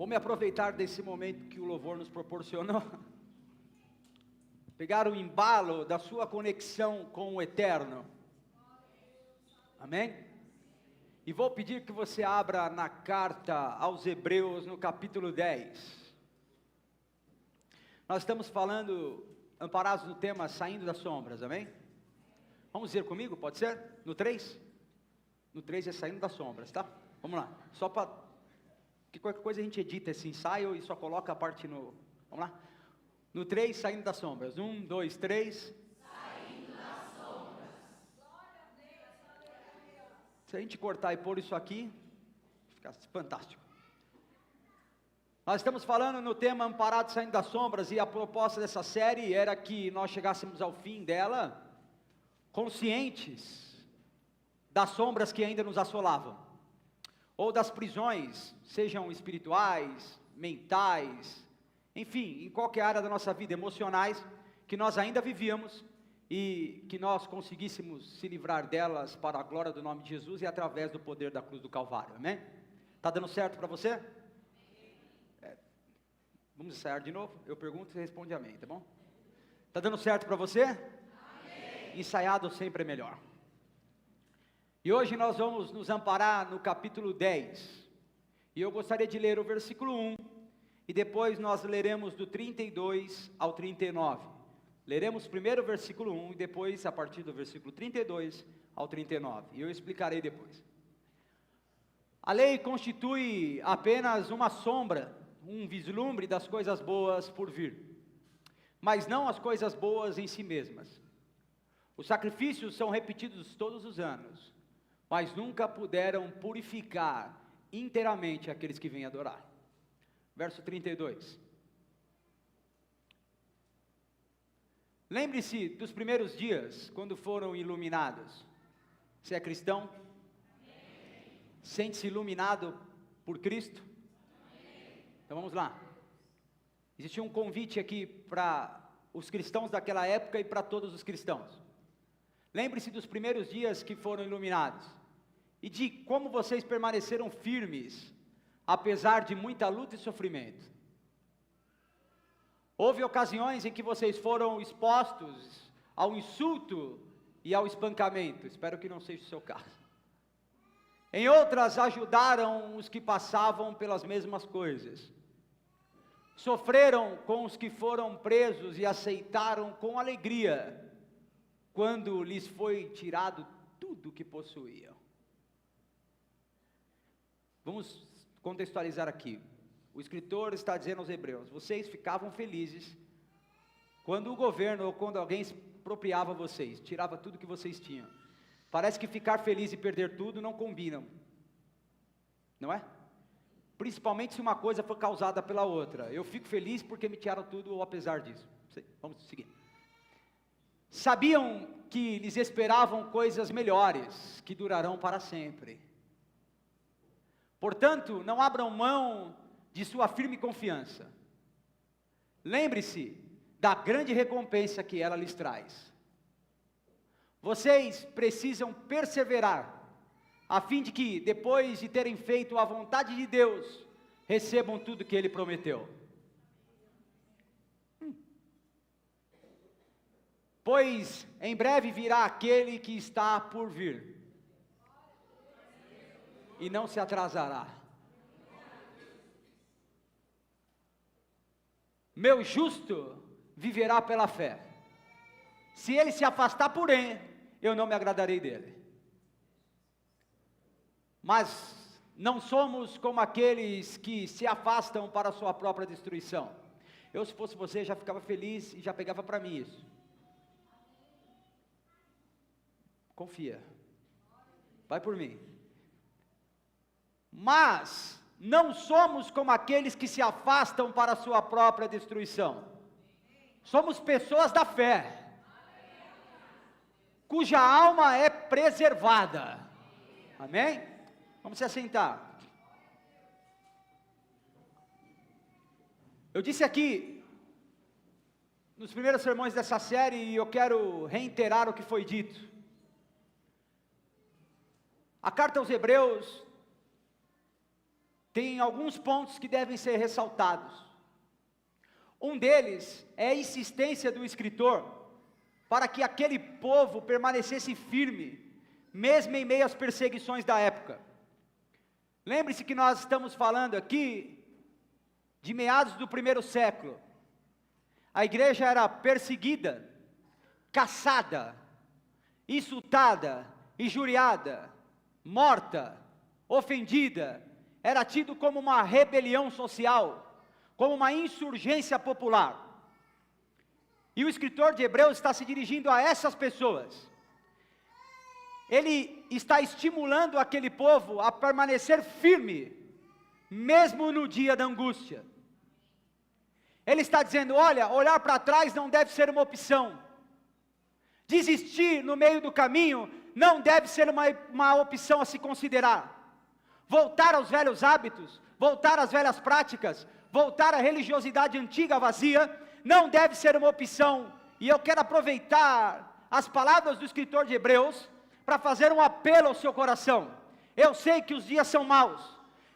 Vou me aproveitar desse momento que o louvor nos proporcionou, pegar o embalo da sua conexão com o eterno, amém? E vou pedir que você abra na carta aos Hebreus, no capítulo 10, nós estamos falando, amparados no tema, saindo das sombras, amém? Vamos dizer comigo, pode ser? No 3? No 3 é saindo das sombras, tá? Vamos lá, só para... que qualquer coisa a gente edita esse ensaio e só coloca a parte no... Vamos lá? No 3, saindo das sombras. 1, 2, 3. Saindo das sombras. Se a gente cortar e pôr isso aqui, fica fantástico. Nós estamos falando no tema Amparados Saindo das Sombras, e a proposta dessa série era que nós chegássemos ao fim dela, conscientes das sombras que ainda nos assolavam, ou das prisões, sejam espirituais, mentais, enfim, em qualquer área da nossa vida, emocionais, que nós ainda vivíamos, e que nós conseguíssemos se livrar delas para a glória do nome de Jesus, e através do poder da cruz do Calvário, amém? Está dando certo para você? Vamos ensaiar de novo? Eu pergunto e você responde amém, tá bom? Está dando certo para você? Amém. Ensaiado sempre é melhor. E hoje nós vamos nos amparar no capítulo 10, e eu gostaria de ler o versículo 1, e depois nós leremos do 32 ao 39, leremos primeiro o versículo 1, e depois a partir do versículo 32 ao 39, e eu explicarei depois. A lei constitui apenas uma sombra, um vislumbre das coisas boas por vir, mas não as coisas boas em si mesmas. Os sacrifícios são repetidos todos os anos, mas nunca puderam purificar inteiramente aqueles que vêm adorar. Verso 32. Lembre-se dos primeiros dias, quando foram iluminados. Você é cristão? Amém. Sente-se iluminado por Cristo? Amém. Então vamos lá. Existia um convite aqui para os cristãos daquela época e para todos os cristãos. Lembre-se dos primeiros dias que foram iluminados, e de como vocês permaneceram firmes, apesar de muita luta e sofrimento. Houve ocasiões em que vocês foram expostos ao insulto e ao espancamento, espero que não seja o seu caso. Em outras, ajudaram os que passavam pelas mesmas coisas. Sofreram com os que foram presos e aceitaram com alegria, quando lhes foi tirado tudo o que possuíam. Vamos contextualizar aqui. O escritor está dizendo aos hebreus: vocês ficavam felizes quando o governo ou quando alguém expropriava vocês, tirava tudo que vocês tinham. Parece que ficar feliz e perder tudo não combinam, não é? Principalmente se uma coisa for causada pela outra. Eu fico feliz porque me tiraram tudo, ou apesar disso. Vamos seguir. Sabiam que lhes esperavam coisas melhores, que durarão para sempre. Portanto, não abram mão de sua firme confiança. Lembre-se da grande recompensa que ela lhes traz. Vocês precisam perseverar, a fim de que, depois de terem feito a vontade de Deus, recebam tudo que Ele prometeu. Pois em breve virá aquele que está por vir, e não se atrasará. Meu justo viverá pela fé. Se ele se afastar, porém, eu não me agradarei dele. Mas não somos como aqueles que se afastam para a sua própria destruição. Eu, se fosse você, já ficava feliz e já pegava para mim isso. Confia. Vai por mim. Mas não somos como aqueles que se afastam para a sua própria destruição. Somos pessoas da fé, cuja alma é preservada. Amém? Vamos se assentar. Eu disse aqui, nos primeiros sermões dessa série, e eu quero reiterar o que foi dito. A carta aos Hebreus tem alguns pontos que devem ser ressaltados. Um deles é a insistência do escritor para que aquele povo permanecesse firme, mesmo em meio às perseguições da época. Lembre-se que nós estamos falando aqui de meados do 1º século. A igreja era perseguida, caçada, insultada, injuriada, morta, ofendida. Era tido como uma rebelião social, como uma insurgência popular. E o escritor de Hebreus está se dirigindo a essas pessoas. Ele está estimulando aquele povo a permanecer firme, mesmo no dia da angústia. Ele está dizendo, olha, olhar para trás não deve ser uma opção. Desistir no meio do caminho não deve ser uma opção a se considerar. Voltar aos velhos hábitos, voltar às velhas práticas, voltar à religiosidade antiga vazia, não deve ser uma opção. E eu quero aproveitar as palavras do escritor de Hebreus para fazer um apelo ao seu coração. Eu sei que os dias são maus,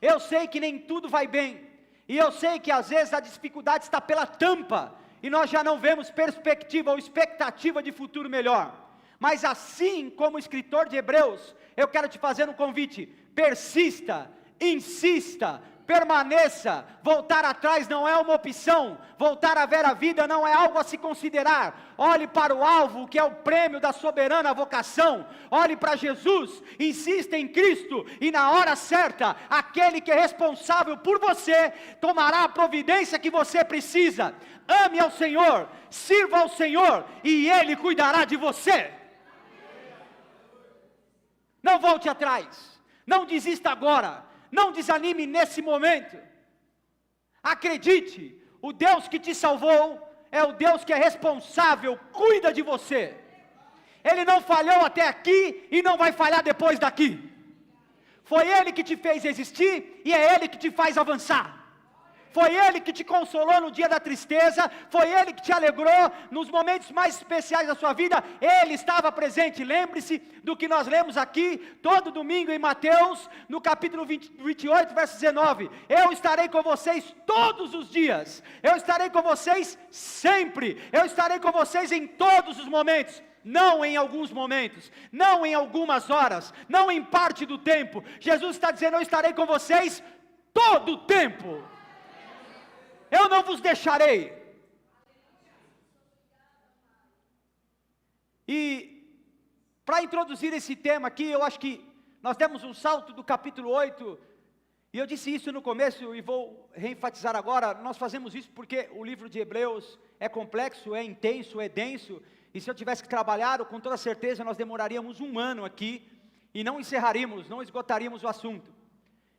eu sei que nem tudo vai bem, e eu sei que às vezes a dificuldade está pela tampa, e nós já não vemos perspectiva ou expectativa de futuro melhor. Mas assim como o escritor de Hebreus, eu quero te fazer um convite: persista, insista, permaneça. Voltar atrás não é uma opção, voltar a ver a vida não é algo a se considerar. Olhe para o alvo, que é o prêmio da soberana vocação. Olhe para Jesus, insista em Cristo, e na hora certa, aquele que é responsável por você, tomará a providência que você precisa. Ame ao Senhor, sirva ao Senhor, e Ele cuidará de você. Não volte atrás, não desista agora, não desanime nesse momento. Acredite, o Deus que te salvou é o Deus que é responsável, cuida de você. Ele não falhou até aqui e não vai falhar depois daqui. Foi Ele que te fez existir e é Ele que te faz avançar. Foi Ele que te consolou no dia da tristeza, foi Ele que te alegrou nos momentos mais especiais da sua vida. Ele estava presente. Lembre-se do que nós lemos aqui todo domingo em Mateus, no capítulo 28, verso 19. Eu estarei com vocês todos os dias, eu estarei com vocês sempre, eu estarei com vocês em todos os momentos. Não em alguns momentos, não em algumas horas, não em parte do tempo. Jesus está dizendo, eu estarei com vocês todo o tempo. Eu não vos deixarei. E para introduzir esse tema aqui, eu acho que nós demos um salto do capítulo 8, e eu disse isso no começo e vou reenfatizar agora. Nós fazemos isso porque o livro de Hebreus é complexo, é intenso, é denso, e se eu tivesse que trabalhar, com toda certeza nós demoraríamos um ano aqui, e não encerraríamos, não esgotaríamos o assunto.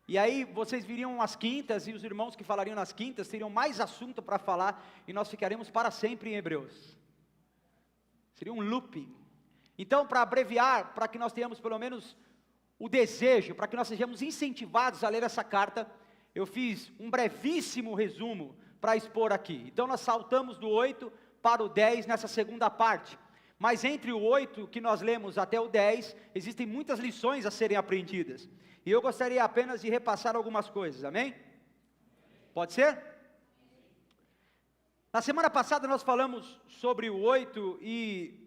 E aí vocês viriam às quintas, e os irmãos que falariam nas quintas teriam mais assunto para falar, e nós ficaremos para sempre em Hebreus. Seria um looping. Então, para abreviar, para que nós tenhamos pelo menos o desejo, para que nós sejamos incentivados a ler essa carta, eu fiz um brevíssimo resumo para expor aqui. Então nós saltamos do 8 para o 10 nessa segunda parte. Mas entre o 8 que nós lemos até o 10, existem muitas lições a serem aprendidas. E eu gostaria apenas de repassar algumas coisas, amém? Pode ser? Na semana passada nós falamos sobre o 8 e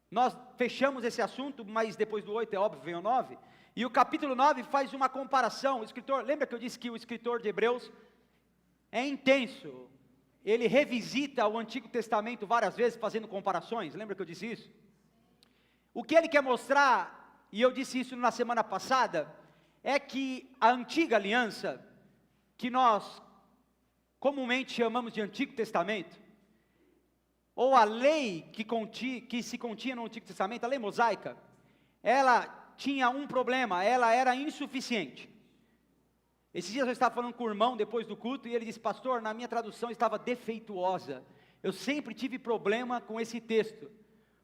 nós fechamos esse assunto, mas depois do 8 é óbvio, vem o 9. E o capítulo 9 faz uma comparação. O escritor, lembra que eu disse que o escritor de Hebreus é intenso? Ele revisita o Antigo Testamento várias vezes fazendo comparações, lembra que eu disse isso? O que ele quer mostrar, e eu disse isso na semana passada, é que a antiga aliança, que nós comumente chamamos de Antigo Testamento, ou a lei que se continha no Antigo Testamento, a lei mosaica, ela tinha um problema, ela era insuficiente. Esses dias eu estava falando com o irmão depois do culto, e ele disse, pastor, na minha tradução estava defeituosa. Eu sempre tive problema com esse texto,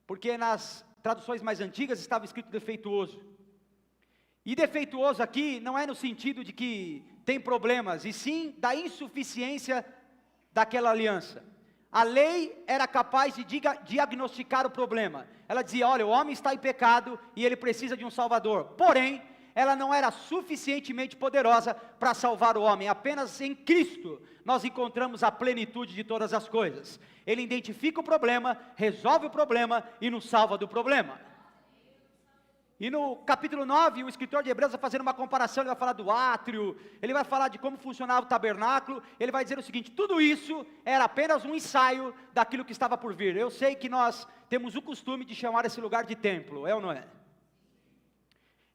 porque nas traduções mais antigas estava escrito defeituoso. E defeituoso aqui não é no sentido de que tem problemas, e sim da insuficiência daquela aliança. A lei era capaz de diagnosticar o problema. Ela dizia, olha, o homem está em pecado e ele precisa de um salvador. Porém, ela não era suficientemente poderosa para salvar o homem. Apenas em Cristo nós encontramos a plenitude de todas as coisas. Ele identifica o problema, resolve o problema e nos salva do problema. E no capítulo 9, o escritor de Hebreus vai fazer uma comparação, ele vai falar do átrio, ele vai falar de como funcionava o tabernáculo, ele vai dizer o seguinte: tudo isso era apenas um ensaio daquilo que estava por vir. Eu sei que nós temos o costume de chamar esse lugar de templo, é ou não é?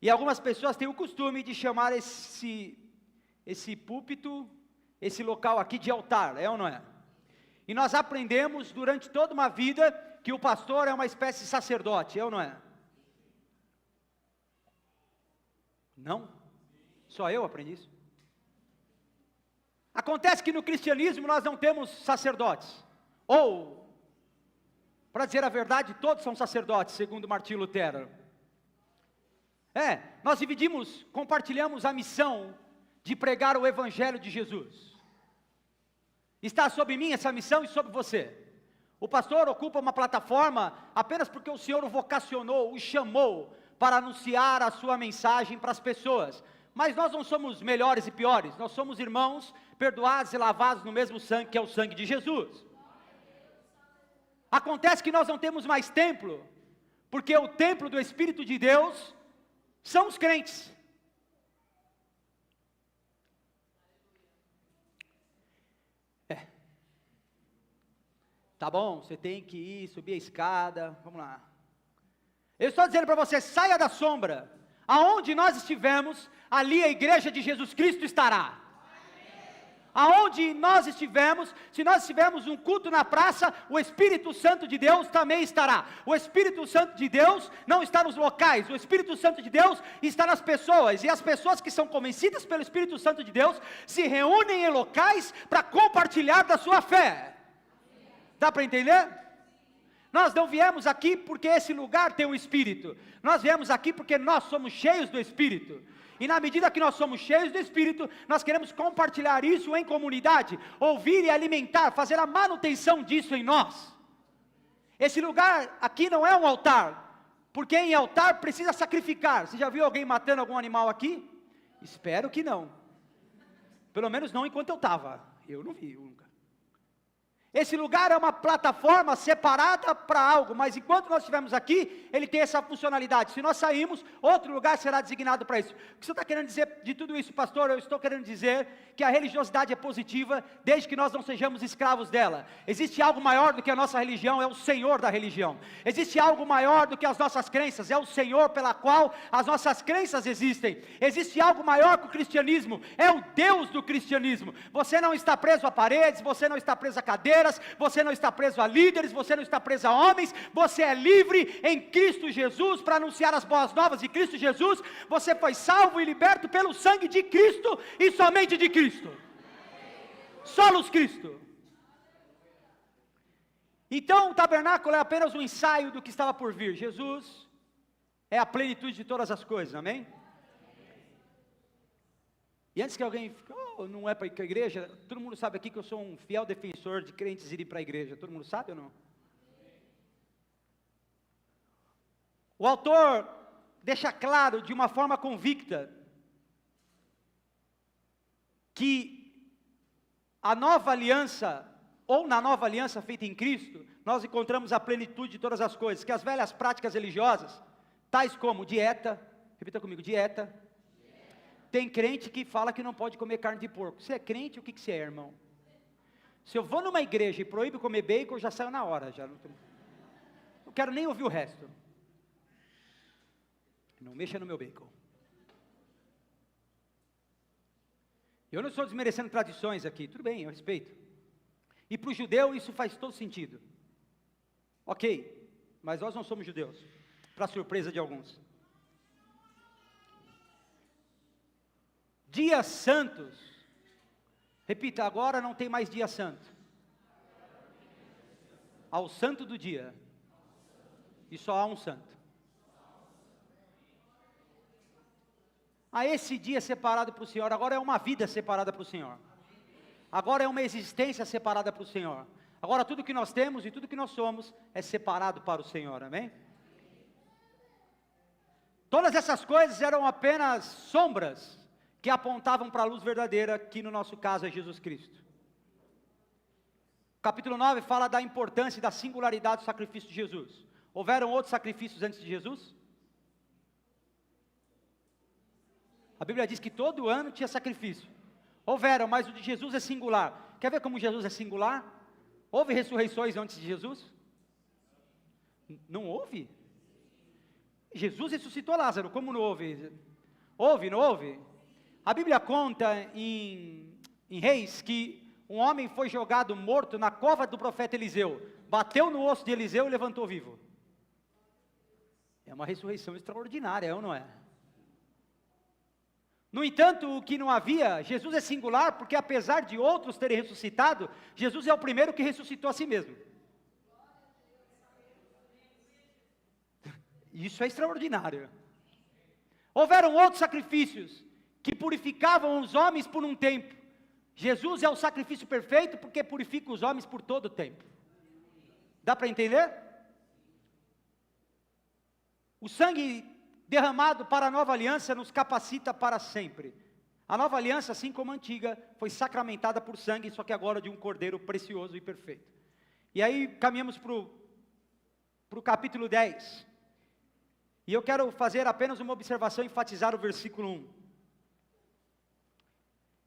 E algumas pessoas têm o costume de chamar esse púlpito, esse local aqui de altar, é ou não é? E nós aprendemos durante toda uma vida que o pastor é uma espécie de sacerdote, é ou não é? Não? Só eu aprendi isso? Acontece que no cristianismo nós não temos sacerdotes, ou, para dizer a verdade, todos são sacerdotes, segundo Martinho Lutero. Nós compartilhamos a missão de pregar o Evangelho de Jesus. Está sobre mim essa missão e sobre você. O pastor ocupa uma plataforma apenas porque o Senhor o vocacionou, o chamou para anunciar a sua mensagem para as pessoas. Mas nós não somos melhores e piores, nós somos irmãos perdoados e lavados no mesmo sangue, que é o sangue de Jesus. Acontece que nós não temos mais templo, porque o templo do Espírito de Deus são os crentes. Tá bom, você tem que ir, subir a escada, vamos lá. Eu estou dizendo para você, saia da sombra. Aonde nós estivermos, ali a igreja de Jesus Cristo estará. Aonde nós estivermos, se nós tivermos um culto na praça, o Espírito Santo de Deus também estará. O Espírito Santo de Deus não está nos locais, o Espírito Santo de Deus está nas pessoas. E as pessoas que são convencidas pelo Espírito Santo de Deus, se reúnem em locais para compartilhar da sua fé. Dá para entender? Nós não viemos aqui porque esse lugar tem um Espírito. Nós viemos aqui porque nós somos cheios do Espírito. E na medida que nós somos cheios do Espírito, nós queremos compartilhar isso em comunidade, ouvir e alimentar, fazer a manutenção disso em nós. Esse lugar aqui não é um altar, porque em altar precisa sacrificar. Você já viu alguém matando algum animal aqui? Espero que não. Pelo menos não enquanto eu estava. Eu não vi nunca. Esse lugar é uma plataforma separada para algo, mas enquanto nós estivermos aqui, ele tem essa funcionalidade. Se nós sairmos, outro lugar será designado para isso. O que você está querendo dizer de tudo isso, pastor? Eu estou querendo dizer que a religiosidade é positiva, desde que nós não sejamos escravos dela. Existe algo maior do que a nossa religião, é o Senhor da religião. Existe algo maior do que as nossas crenças, é o Senhor pela qual as nossas crenças existem. Existe algo maior que o cristianismo, é o Deus do cristianismo. Você não está preso a paredes, você não está preso a cadeiras, você não está preso a líderes, você não está preso a homens, você é livre em Cristo Jesus para anunciar as boas novas de Cristo Jesus. Você foi salvo e liberto pelo sangue de Cristo e somente de Cristo. Solos Cristo. Então o tabernáculo é apenas um ensaio do que estava por vir. Jesus é a plenitude de todas as coisas, amém? E antes que alguém fique, não é para ir para a igreja, todo mundo sabe aqui que eu sou um fiel defensor de crentes irem para a igreja, todo mundo sabe ou não? O autor deixa claro de uma forma convicta que a nova aliança, ou na nova aliança feita em Cristo, nós encontramos a plenitude de todas as coisas, que as velhas práticas religiosas, tais como dieta, repita comigo, dieta. Tem crente que fala que não pode comer carne de porco. Você é crente, o que você é, irmão? Se eu vou numa igreja e proíbe comer bacon, eu já saio na hora. Não quero nem ouvir o resto. Não mexa no meu bacon. Eu não estou desmerecendo tradições aqui, tudo bem, eu respeito. E para o judeu isso faz todo sentido. Ok, mas nós não somos judeus, para surpresa de alguns. Dias santos, repita, agora não tem mais dia santo. Ao santo do dia, e só há um santo. A esse dia separado para o Senhor, agora é uma vida separada para o Senhor. Agora é uma existência separada para o Senhor. Agora tudo que nós temos e tudo que nós somos é separado para o Senhor, amém? Todas essas coisas eram apenas sombras que apontavam para a luz verdadeira, que no nosso caso é Jesus Cristo. O capítulo 9 fala da importância e da singularidade do sacrifício de Jesus. Houveram outros sacrifícios antes de Jesus? A Bíblia diz que todo ano tinha sacrifício. Houveram, mas o de Jesus é singular. Quer ver como Jesus é singular? Houve ressurreições antes de Jesus? Não houve? Jesus ressuscitou Lázaro, como não houve? Houve, não houve? A Bíblia conta em Reis que um homem foi jogado morto na cova do profeta Eliseu, bateu no osso de Eliseu e levantou vivo. É uma ressurreição extraordinária, é ou não é? No entanto, o que não havia, Jesus é singular, porque apesar de outros terem ressuscitado, Jesus é o primeiro que ressuscitou a si mesmo. Isso é extraordinário. Houveram outros sacrifícios que purificavam os homens por um tempo. Jesus é o sacrifício perfeito porque purifica os homens por todo o tempo. Dá para entender? O sangue derramado para a nova aliança nos capacita para sempre. A nova aliança, assim como a antiga, foi sacramentada por sangue, só que agora de um cordeiro precioso e perfeito. E aí caminhamos para o capítulo 10. E eu quero fazer apenas uma observação e enfatizar o versículo 1.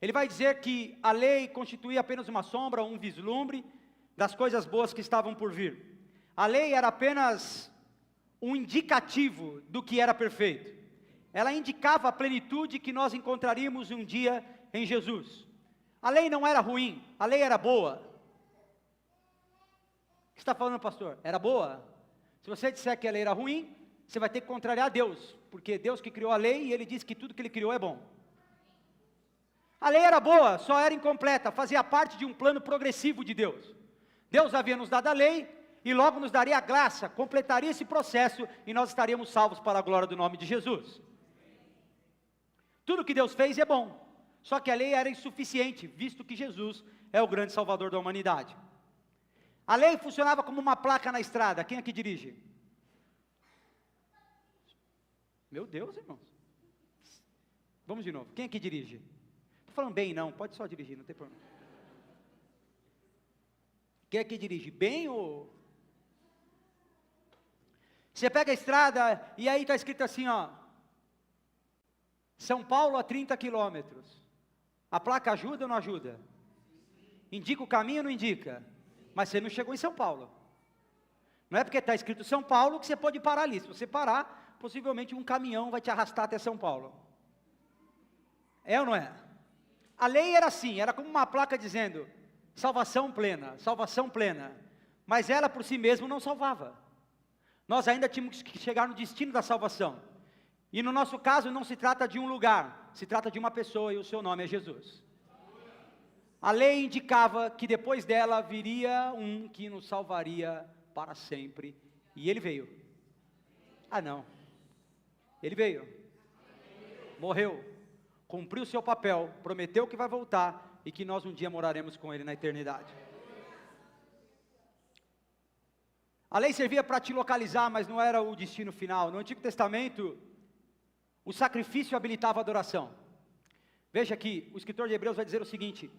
Ele vai dizer que a lei constituía apenas uma sombra, um vislumbre das coisas boas que estavam por vir. A lei era apenas um indicativo do que era perfeito. Ela indicava a plenitude que nós encontraríamos um dia em Jesus. A lei não era ruim, a lei era boa. O que você está falando, pastor? Era boa? Se você disser que a lei era ruim, você vai ter que contrariar Deus, porque Deus que criou a lei e Ele disse que tudo que Ele criou é bom. A lei era boa, só era incompleta, fazia parte de um plano progressivo de Deus. Deus havia nos dado a lei, e logo nos daria a graça, completaria esse processo, e nós estaríamos salvos para a glória do nome de Jesus. Tudo que Deus fez é bom, só que a lei era insuficiente, visto que Jesus é o grande salvador da humanidade. A lei funcionava como uma placa na estrada. Quem aqui dirige? Meu Deus, irmãos. Vamos de novo, quem aqui dirige? Estou falando bem não, pode só dirigir, não tem problema. Quem aqui dirige? Bem ou... Você pega a estrada e aí está escrito assim, ó, São Paulo a 30 quilômetros. A placa ajuda ou não ajuda? Indica o caminho ou não indica? Mas você não chegou em São Paulo. Não é porque está escrito São Paulo que você pode parar ali. Se você parar, possivelmente um caminhão vai te arrastar até São Paulo. É ou não é? A lei era assim, era como uma placa dizendo, salvação plena, mas ela por si mesma não salvava. Nós ainda tínhamos que chegar no destino da salvação, e no nosso caso não se trata de um lugar, se trata de uma pessoa e o seu nome é Jesus. A lei indicava que depois dela viria um que nos salvaria para sempre, e ele veio. Ah não, ele veio, morreu, cumpriu o seu papel, prometeu que vai voltar e que nós um dia moraremos com Ele na eternidade. A lei servia para te localizar, mas não era o destino final. No Antigo Testamento, o sacrifício habilitava a adoração. Veja aqui, o escritor de Hebreus vai dizer o seguinte,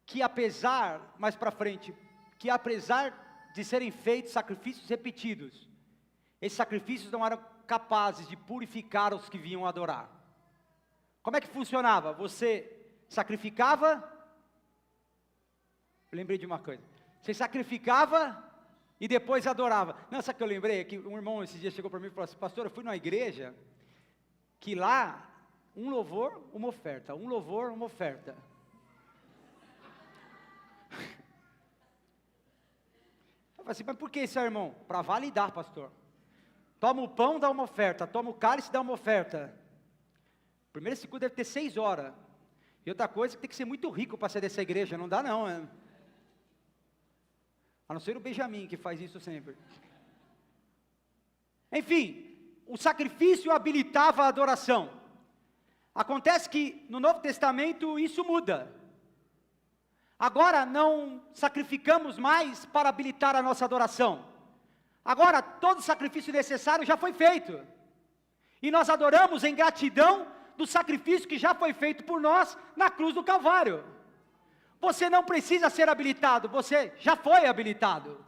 que apesar, mais para frente, que apesar de serem feitos sacrifícios repetidos, esses sacrifícios não eram capazes de purificar os que vinham adorar. Como é que funcionava? Você sacrificava, eu lembrei de uma coisa, você sacrificava e depois adorava. Não, sabe o que eu lembrei? É que um irmão esses dias chegou para mim e falou assim, pastor, eu fui numa igreja, que lá, um louvor, uma oferta, um louvor, uma oferta. Eu falei assim, mas por que isso, irmão? Para validar, pastor. Toma o pão, dá uma oferta, toma o cálice, dá uma oferta. Primeiro esse culto deve ter 6 horas. E outra coisa, tem que ser muito rico para ser dessa igreja, não dá não. A não ser o Benjamin, que faz isso sempre. Enfim, o sacrifício habilitava a adoração. Acontece que no Novo Testamento isso muda. Agora não sacrificamos mais para habilitar a nossa adoração. Agora todo sacrifício necessário já foi feito. E nós adoramos em gratidão do sacrifício que já foi feito por nós na cruz do Calvário. Você não precisa ser habilitado, você já foi habilitado.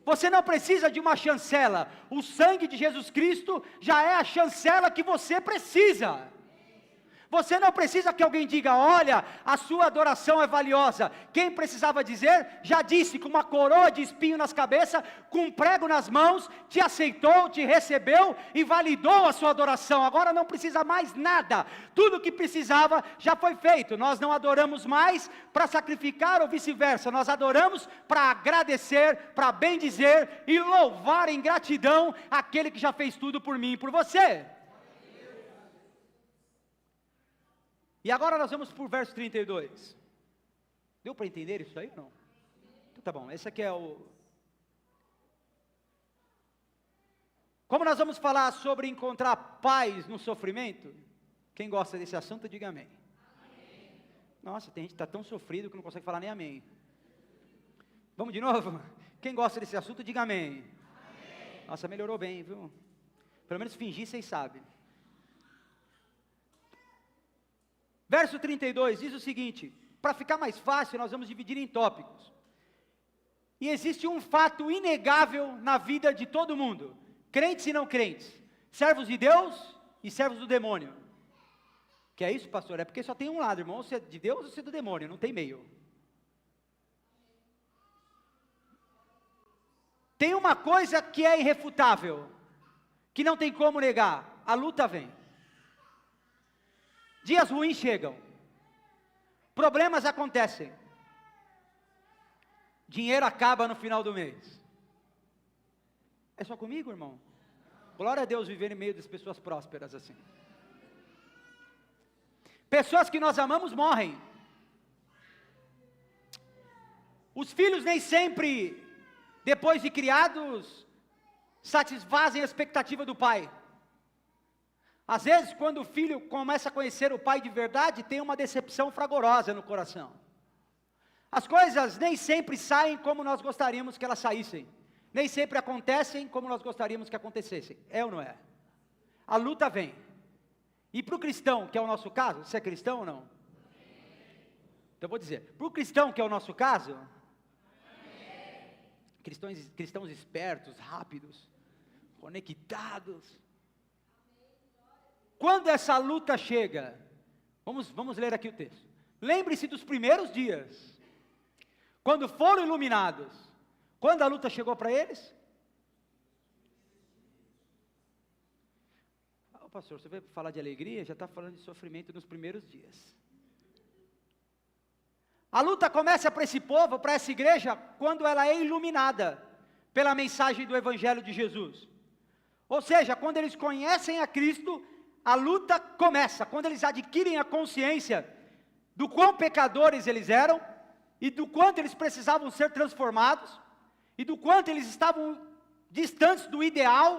Você não precisa de uma chancela, o sangue de Jesus Cristo já é a chancela que você precisa. Você não precisa que alguém diga, olha, a sua adoração é valiosa. Quem precisava dizer, já disse, com uma coroa de espinho nas cabeças, com um prego nas mãos, te aceitou, te recebeu e validou a sua adoração. Agora não precisa mais nada, tudo o que precisava já foi feito. Nós não adoramos mais para sacrificar ou vice-versa, nós adoramos para agradecer, para bendizer e louvar em gratidão aquele que já fez tudo por mim e por você. E agora nós vamos para o verso 32. Deu para entender isso aí ou não? Então tá bom, esse aqui é o... Como nós vamos falar sobre encontrar paz no sofrimento, quem gosta desse assunto, diga amém. Amém. Nossa, tem gente que está tão sofrido que não consegue falar nem amém. Vamos de novo? Quem gosta desse assunto, diga amém. Amém. Nossa, melhorou bem, viu? Pelo menos fingir, vocês sabem. Verso 32 diz o seguinte, para ficar mais fácil nós vamos dividir em tópicos. E existe um fato inegável na vida de todo mundo, crentes e não crentes, servos de Deus e servos do demônio. Que é isso, pastor? É porque só tem um lado, irmão, ou você é de Deus ou você é do demônio, não tem meio. Tem uma coisa que é irrefutável, que não tem como negar, a luta vem. Dias ruins chegam, problemas acontecem, dinheiro acaba no final do mês. É só comigo, irmão? Glória a Deus viver em meio das pessoas prósperas assim. Pessoas que nós amamos morrem. Os filhos nem sempre, depois de criados, satisfazem a expectativa do pai. Às vezes, quando o filho começa a conhecer o pai de verdade, tem uma decepção fragorosa no coração. As coisas nem sempre saem como nós gostaríamos que elas saíssem. Nem sempre acontecem como nós gostaríamos que acontecessem. É ou não é? A luta vem. E para o cristão, que é o nosso caso, você é cristão ou não? Então eu vou dizer, para o cristão, que é o nosso caso, cristãos espertos, rápidos, conectados. Quando essa luta chega, vamos ler aqui o texto. Lembre-se dos primeiros dias, quando foram iluminados, quando a luta chegou para eles. Oh, pastor, você veio falar de alegria, já está falando de sofrimento nos primeiros dias. A luta começa para esse povo, para essa igreja, quando ela é iluminada pela mensagem do Evangelho de Jesus. Ou seja, quando eles conhecem a Cristo, a luta começa, quando eles adquirem a consciência do quão pecadores eles eram, e do quanto eles precisavam ser transformados, e do quanto eles estavam distantes do ideal,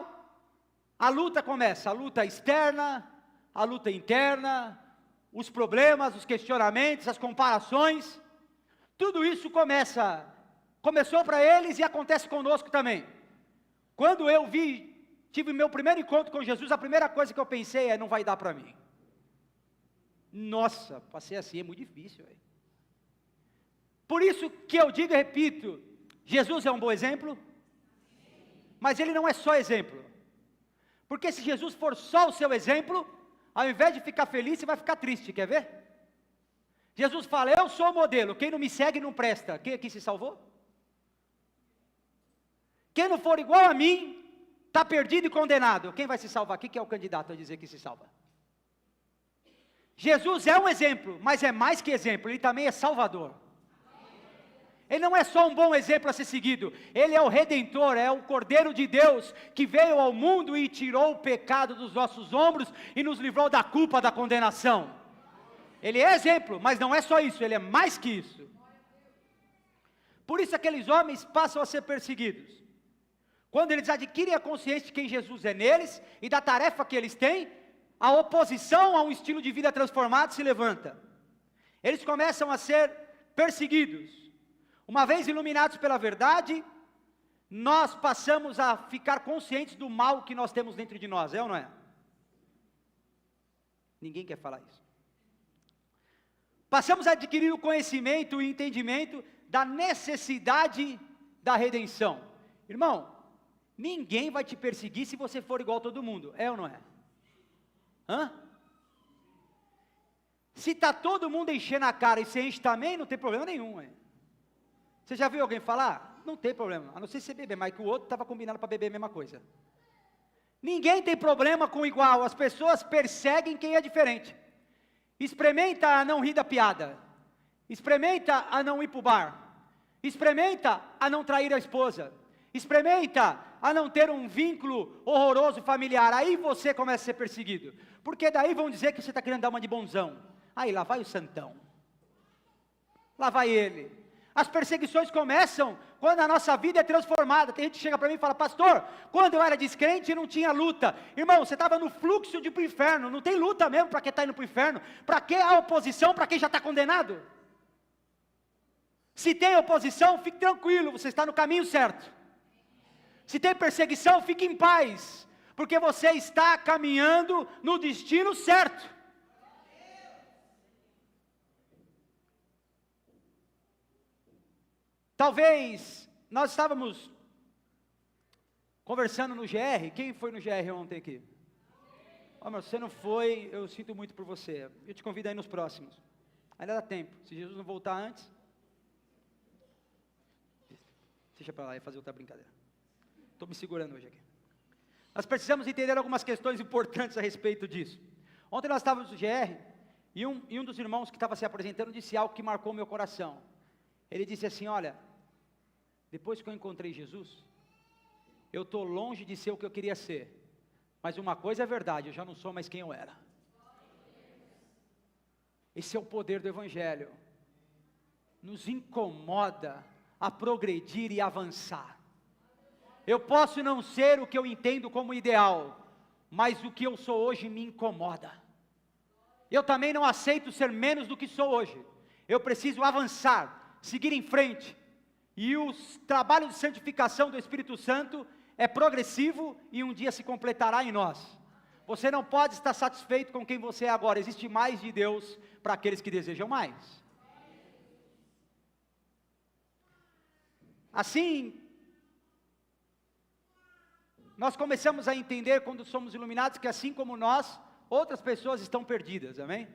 a luta começa, a luta externa, a luta interna, os problemas, os questionamentos, as comparações, tudo isso começou para eles e acontece conosco também. Quando eu tive meu primeiro encontro com Jesus, a primeira coisa que eu pensei é, não vai dar para mim. Nossa, passei assim, é muito difícil. Véio. Por isso que eu digo e repito, Jesus é um bom exemplo, mas ele não é só exemplo. Porque se Jesus for só o seu exemplo, ao invés de ficar feliz, você vai ficar triste, quer ver? Jesus fala, eu sou o modelo, quem não me segue não presta. Quem aqui se salvou? Quem não for igual a mim, está perdido e condenado. Quem vai se salvar? Quem que é o candidato a dizer que se salva? Jesus é um exemplo, mas é mais que exemplo, ele também é salvador. Ele não é só um bom exemplo a ser seguido, ele é o Redentor, é o Cordeiro de Deus, que veio ao mundo e tirou o pecado dos nossos ombros, e nos livrou da culpa, da condenação. Ele é exemplo, mas não é só isso, ele é mais que isso. Por isso aqueles homens passam a ser perseguidos. Quando eles adquirem a consciência de quem Jesus é neles, e da tarefa que eles têm, a oposição a um estilo de vida transformado se levanta. Eles começam a ser perseguidos. Uma vez iluminados pela verdade, nós passamos a ficar conscientes do mal que nós temos dentro de nós, é ou não é? Ninguém quer falar isso. Passamos a adquirir o conhecimento e entendimento da necessidade da redenção. Irmão, ninguém vai te perseguir se você for igual a todo mundo, é ou não é? Hã? Se está todo mundo enchendo a cara e você enche também, não tem problema nenhum. Você já viu alguém falar? Não tem problema, a não ser você beber, mas que o outro estava combinado para beber a mesma coisa. Ninguém tem problema com igual, as pessoas perseguem quem é diferente. Experimenta a não rir da piada, experimenta a não ir para o bar, experimenta a não trair a esposa, experimenta a não ter um vínculo horroroso familiar, aí você começa a ser perseguido, porque daí vão dizer que você está querendo dar uma de bonzão, aí lá vai o santão, lá vai ele. As perseguições começam quando a nossa vida é transformada. Tem gente que chega para mim e fala: pastor, quando eu era descrente não tinha luta. Irmão, você estava no fluxo de ir para o inferno, não tem luta mesmo para quem está indo para o inferno. Para que a oposição para quem já está condenado? Se tem oposição, fique tranquilo, você está no caminho certo. Se tem perseguição, fique em paz, porque você está caminhando no destino certo. Talvez, nós estávamos conversando no GR, quem foi no GR ontem aqui? Oh, mas você não foi, eu sinto muito por você, eu te convido aí nos próximos, ainda dá tempo, se Jesus não voltar antes, deixa para lá e fazer outra brincadeira, estou me segurando hoje aqui. Nós precisamos entender algumas questões importantes a respeito disso. Ontem nós estávamos no GR, e um dos irmãos que estava se apresentando disse algo que marcou meu coração. Ele disse assim: olha, depois que eu encontrei Jesus, eu estou longe de ser o que eu queria ser, mas uma coisa é verdade, eu já não sou mais quem eu era. Esse é o poder do Evangelho, nos incomoda a progredir e avançar. Eu posso não ser o que eu entendo como ideal, mas o que eu sou hoje me incomoda. Eu também não aceito ser menos do que sou hoje, eu preciso avançar, seguir em frente, e o trabalho de santificação do Espírito Santo é progressivo e um dia se completará em nós. Você não pode estar satisfeito com quem você é agora, existe mais de Deus para aqueles que desejam mais. Assim, nós começamos a entender quando somos iluminados que assim como nós, outras pessoas estão perdidas, amém?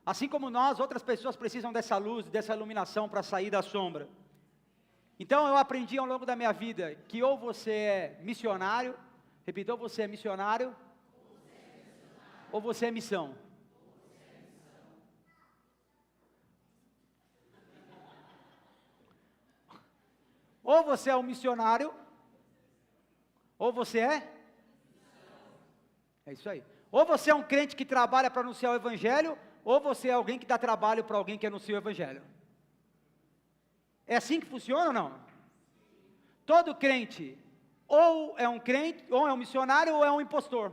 Assim como nós, outras pessoas precisam dessa luz, dessa iluminação para sair da sombra. Então eu aprendi ao longo da minha vida que ou você é missionário, repita, ou você é missionário, ou você é missão. Ou você é um missionário, ou você é? É isso aí. Ou você é um crente que trabalha para anunciar o Evangelho, ou você é alguém que dá trabalho para alguém que anuncia o Evangelho. É assim que funciona ou não? Todo crente, ou é um crente, ou é um missionário, ou é um impostor.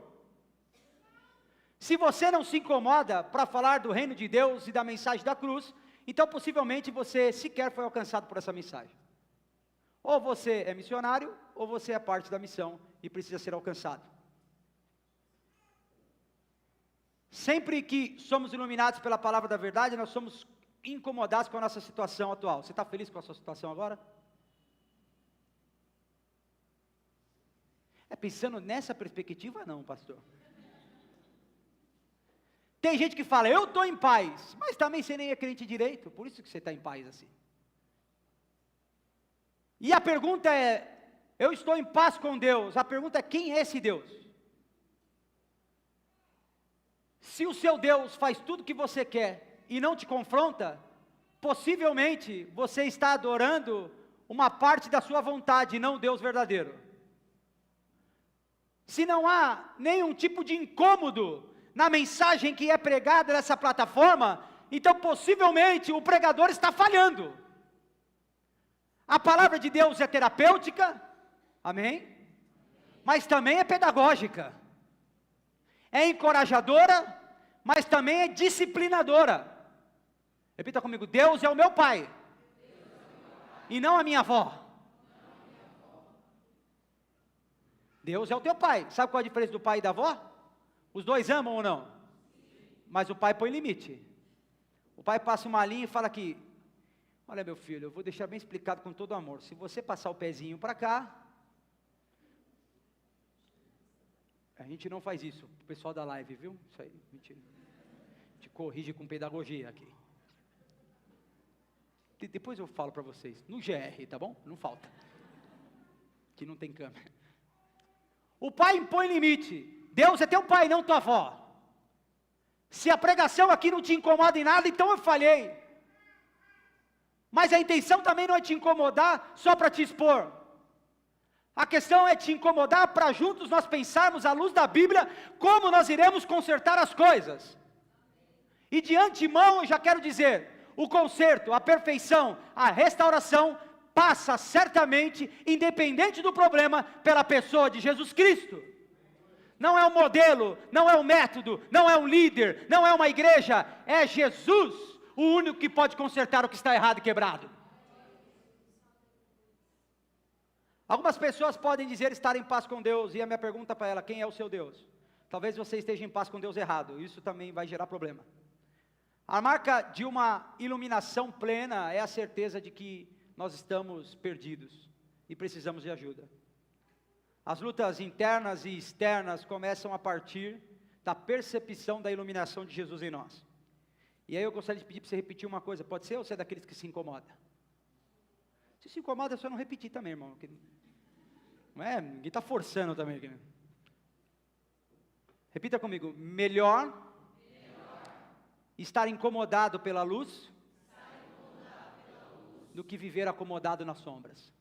Se você não se incomoda para falar do reino de Deus e da mensagem da cruz, então possivelmente você sequer foi alcançado por essa mensagem. Ou você é missionário, ou você é parte da missão e precisa ser alcançado. Sempre que somos iluminados pela palavra da verdade, nós somos incomodados com a nossa situação atual. Você está feliz com a sua situação agora? É pensando nessa perspectiva não, pastor. Tem gente que fala: eu estou em paz, mas também você nem é crente direito, por isso que você está em paz assim. E a pergunta é: eu estou em paz com Deus, a pergunta é: quem é esse Deus? Se o seu Deus faz tudo o que você quer e não te confronta, possivelmente você está adorando uma parte da sua vontade e não o Deus verdadeiro. Se não há nenhum tipo de incômodo na mensagem que é pregada nessa plataforma, então possivelmente o pregador está falhando. A palavra de Deus é terapêutica, amém? Mas também é pedagógica. É encorajadora, mas também é disciplinadora. Repita comigo: Deus é o meu pai, e não a minha avó. Deus é o teu pai. Sabe qual é a diferença do pai e da avó? Os dois amam ou não? Mas o pai põe limite. O pai passa uma linha e fala que, olha meu filho, eu vou deixar bem explicado com todo amor. Se você passar o pezinho para cá, a gente não faz isso, o pessoal da live, viu? Isso aí, mentira. A gente corrige com pedagogia aqui. Depois eu falo para vocês, no GR, tá bom? Não falta. Que não tem câmera. O pai impõe limite. Deus é teu pai, não tua avó. Se a pregação aqui não te incomoda em nada, então eu falhei. Mas a intenção também não é te incomodar só para te expor. A questão é te incomodar para juntos nós pensarmos à luz da Bíblia como nós iremos consertar as coisas. E de antemão eu já quero dizer, o conserto, a perfeição, a restauração passa certamente, independente do problema, pela pessoa de Jesus Cristo. Não é um modelo, não é um método, não é um líder, não é uma igreja, é Jesus, o único que pode consertar o que está errado e quebrado. Algumas pessoas podem dizer estar em paz com Deus, e a minha pergunta para ela, quem é o seu Deus? Talvez você esteja em paz com Deus errado, isso também vai gerar problema. A marca de uma iluminação plena é a certeza de que nós estamos perdidos e precisamos de ajuda. As lutas internas e externas começam a partir da percepção da iluminação de Jesus em nós. E aí eu gostaria de pedir para você repetir uma coisa, pode ser ou você é daqueles que se incomoda? Se se incomoda é só não repetir também, irmão. Não é? Ninguém está forçando também. Repita comigo, melhor estar incomodado pela luz do que viver acomodado nas sombras.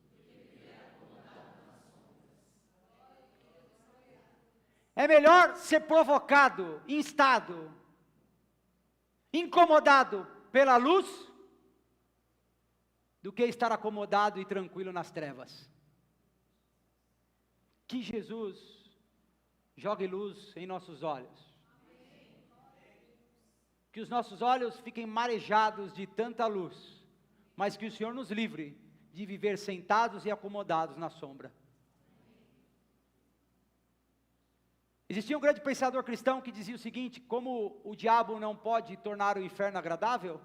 É melhor ser provocado, instado, incomodado pela luz, do que estar acomodado e tranquilo nas trevas. Que Jesus jogue luz em nossos olhos. Que os nossos olhos fiquem marejados de tanta luz, mas que o Senhor nos livre de viver sentados e acomodados na sombra. Existia um grande pensador cristão que dizia o seguinte: como o diabo não pode tornar o inferno agradável,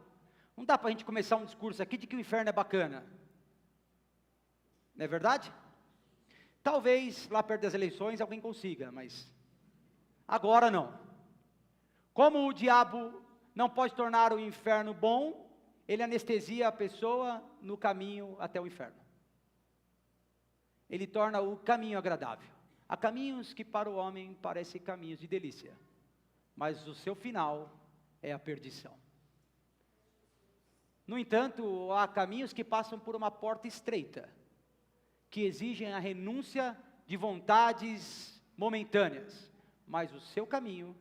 não dá para a gente começar um discurso aqui de que o inferno é bacana. Não é verdade? Talvez lá perto das eleições alguém consiga, mas agora não. Como o diabo não pode tornar o inferno bom, ele anestesia a pessoa no caminho até o inferno. Ele torna o caminho agradável. Há caminhos que para o homem parecem caminhos de delícia, mas o seu final é a perdição. No entanto, há caminhos que passam por uma porta estreita, que exigem a renúncia de vontades momentâneas, mas o seu caminho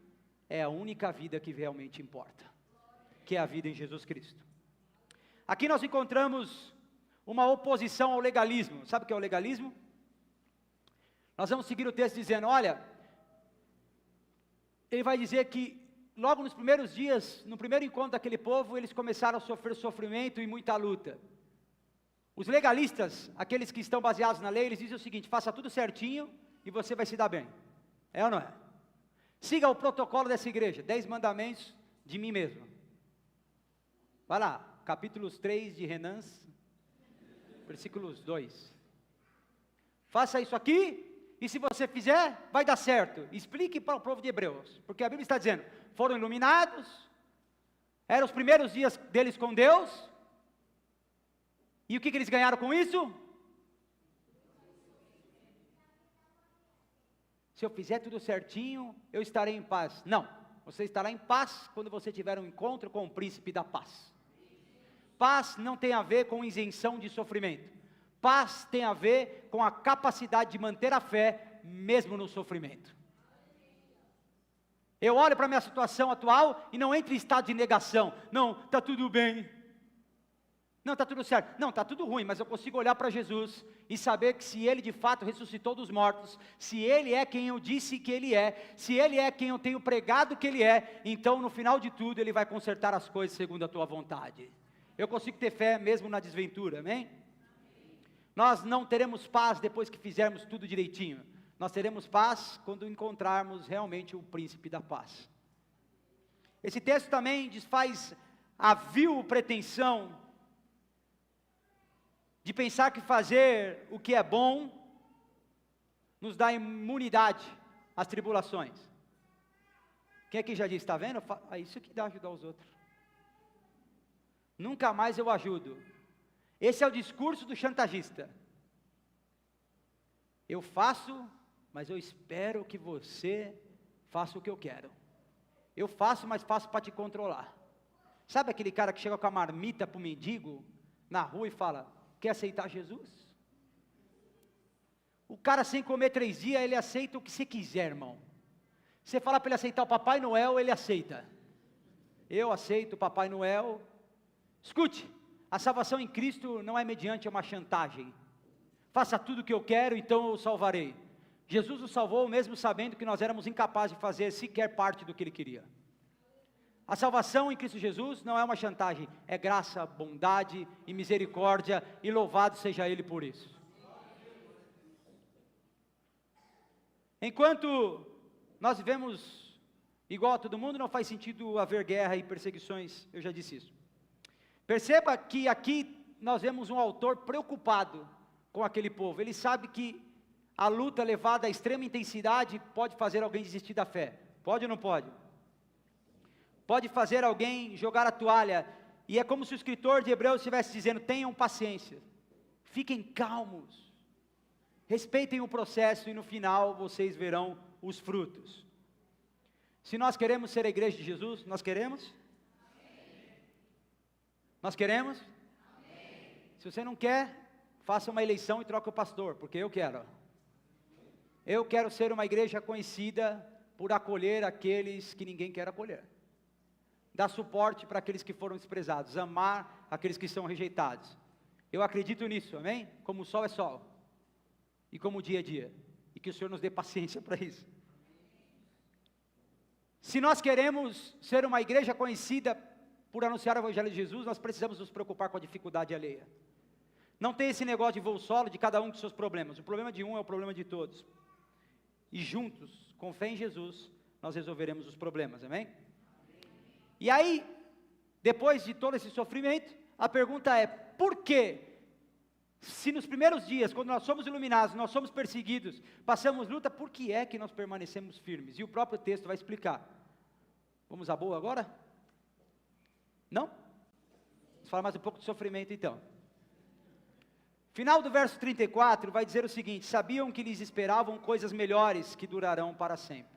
é a única vida que realmente importa, que é a vida em Jesus Cristo. Aqui nós encontramos uma oposição ao legalismo. Sabe o que é o legalismo? Nós vamos seguir o texto dizendo, olha, ele vai dizer que logo nos primeiros dias, no primeiro encontro daquele povo, eles começaram a sofrer sofrimento e muita luta. Os legalistas, aqueles que estão baseados na lei, eles dizem o seguinte: faça tudo certinho e você vai se dar bem. É ou não é? Siga o protocolo dessa igreja, 10 mandamentos de mim mesmo. Vai lá, capítulos 3 de Renans, versículos 2. Faça isso aqui, e se você fizer, vai dar certo. Explique para o povo de Hebreus, porque a Bíblia está dizendo, foram iluminados, eram os primeiros dias deles com Deus, e o que eles ganharam com isso? Se eu fizer tudo certinho, eu estarei em paz. Não, você estará em paz quando você tiver um encontro com o príncipe da paz. Paz não tem a ver com isenção de sofrimento. Paz tem a ver com a capacidade de manter a fé, mesmo no sofrimento. Eu olho para a minha situação atual e não entro em estado de negação. Não, está tudo bem. Não, está tudo certo. Não, está tudo ruim, mas eu consigo olhar para Jesus e saber que se Ele de fato ressuscitou dos mortos, se Ele é quem eu disse que Ele é, se Ele é quem eu tenho pregado que Ele é, então no final de tudo Ele vai consertar as coisas segundo a tua vontade. Eu consigo ter fé mesmo na desventura, amém? Nós não teremos paz depois que fizermos tudo direitinho. Nós teremos paz quando encontrarmos realmente o príncipe da paz. Esse texto também desfaz a vil pretensão de pensar que fazer o que é bom nos dá imunidade às tribulações. Quem aqui já disse, está vendo? É isso que dá ajudar os outros. Nunca mais eu ajudo. Esse é o discurso do chantagista. Eu faço, mas eu espero que você faça o que eu quero. Eu faço, mas faço para te controlar. Sabe aquele cara que chega com a marmita para o mendigo na rua e fala, quer aceitar Jesus? O cara sem comer 3 dias, ele aceita o que você quiser, irmão. Você fala para ele aceitar o Papai Noel, ele aceita. Eu aceito o Papai Noel. Escute, a salvação em Cristo não é mediante uma chantagem. Faça tudo o que eu quero, então eu o salvarei. Jesus o salvou mesmo sabendo que nós éramos incapazes de fazer sequer parte do que Ele queria. A salvação em Cristo Jesus não é uma chantagem, é graça, bondade e misericórdia, e louvado seja Ele por isso. Enquanto nós vivemos igual a todo mundo, não faz sentido haver guerra e perseguições, eu já disse isso. Perceba que aqui nós vemos um autor preocupado com aquele povo. Ele sabe que a luta levada à extrema intensidade pode fazer alguém desistir da fé. Pode ou não pode? Pode fazer alguém jogar a toalha. E é como se o escritor de Hebreus estivesse dizendo, tenham paciência, fiquem calmos, respeitem o processo e no final vocês verão os frutos. Se nós queremos ser a igreja de Jesus, nós queremos? Nós queremos? Amém. Se você não quer, faça uma eleição e troque o pastor, porque eu quero. Eu quero ser uma igreja conhecida por acolher aqueles que ninguém quer acolher. Dar suporte para aqueles que foram desprezados, amar aqueles que são rejeitados. Eu acredito nisso, amém? Como o sol é sol, e como o dia é dia, e que o Senhor nos dê paciência para isso. Se nós queremos ser uma igreja conhecida por anunciar o Evangelho de Jesus, nós precisamos nos preocupar com a dificuldade alheia. Não tem esse negócio de voo solo, de cada um com seus problemas. O problema de um é o problema de todos. E juntos, com fé em Jesus, nós resolveremos os problemas, amém? E aí, depois de todo esse sofrimento, a pergunta é, por quê? Se nos primeiros dias, quando nós somos iluminados, nós somos perseguidos, passamos luta, por que é que nós permanecemos firmes? E o próprio texto vai explicar. Vamos à boa agora? Não? Vamos falar mais um pouco de sofrimento então. Final do verso 34 vai dizer o seguinte, sabiam que lhes esperavam coisas melhores que durarão para sempre.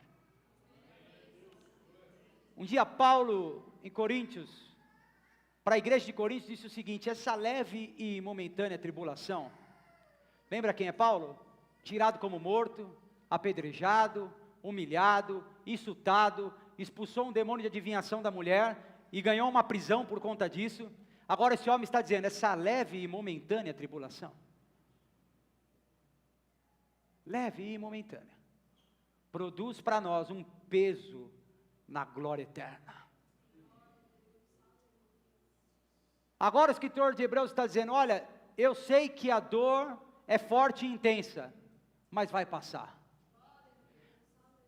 Um dia Paulo, em Coríntios, para a igreja de Coríntios, disse o seguinte, essa leve e momentânea tribulação, lembra quem é Paulo? Tirado como morto, apedrejado, humilhado, insultado, expulsou um demônio de adivinhação da mulher, e ganhou uma prisão por conta disso. Agora esse homem está dizendo, essa leve e momentânea tribulação, leve e momentânea, produz para nós um peso na glória eterna. Agora o escritor de Hebreus está dizendo, olha, eu sei que a dor é forte e intensa, mas vai passar.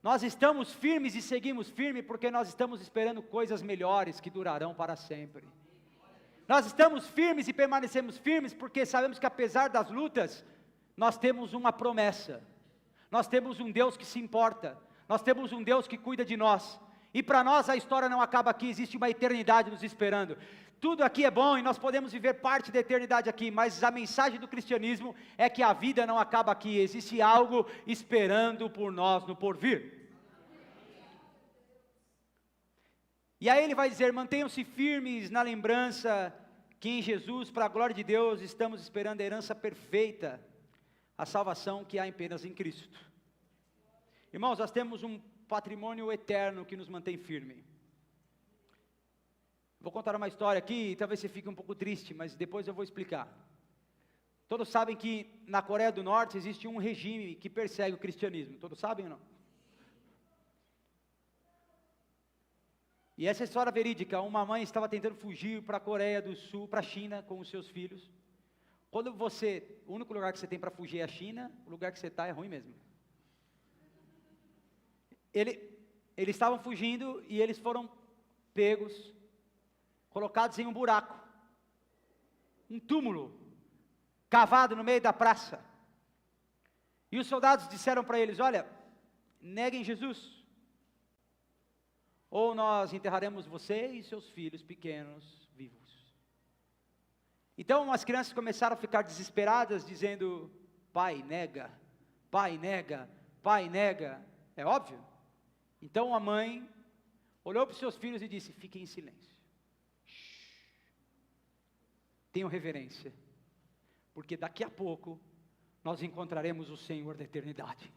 Nós estamos firmes e seguimos firmes porque nós estamos esperando coisas melhores que durarão para sempre. Nós estamos firmes e permanecemos firmes porque sabemos que apesar das lutas, nós temos uma promessa. Nós temos um Deus que se importa. Nós temos um Deus que cuida de nós. E para nós a história não acaba aqui, existe uma eternidade nos esperando. Tudo aqui é bom e nós podemos viver parte da eternidade aqui, mas a mensagem do cristianismo é que a vida não acaba aqui, existe algo esperando por nós no porvir. E aí ele vai dizer, mantenham-se firmes na lembrança que em Jesus, para a glória de Deus, estamos esperando a herança perfeita, a salvação que há apenas em Cristo. Irmãos, nós temos um patrimônio eterno que nos mantém firme. Vou contar uma história aqui, talvez você fique um pouco triste, mas depois eu vou explicar. Todos sabem que na Coreia do Norte existe um regime que persegue o cristianismo, todos sabem ou não? E essa história verídica, uma mãe estava tentando fugir para a Coreia do Sul, para a China, com os seus filhos. Quando o único lugar que você tem para fugir é a China, o lugar que você está é ruim mesmo. eles estavam fugindo e eles foram pegos, colocados em um buraco, um túmulo, cavado no meio da praça. E os soldados disseram para eles: olha, neguem Jesus, ou nós enterraremos você e seus filhos pequenos vivos. Então as crianças começaram a ficar desesperadas, dizendo: pai, nega, pai, nega, pai, nega. É óbvio. Então a mãe olhou para os seus filhos e disse: fiquem em silêncio. Tenham reverência, porque daqui a pouco nós encontraremos o Senhor da eternidade.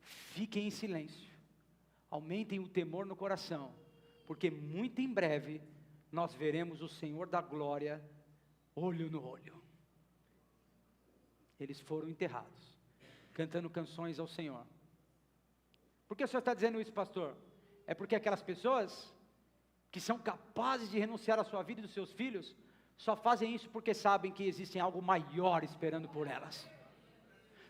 Fiquem em silêncio, aumentem o temor no coração, porque muito em breve nós veremos o Senhor da glória, olho no olho. Eles foram enterrados, cantando canções ao Senhor. Por que o Senhor está dizendo isso, pastor? É porque aquelas pessoas que são capazes de renunciar à sua vida e dos seus filhos, só fazem isso porque sabem que existe algo maior esperando por elas.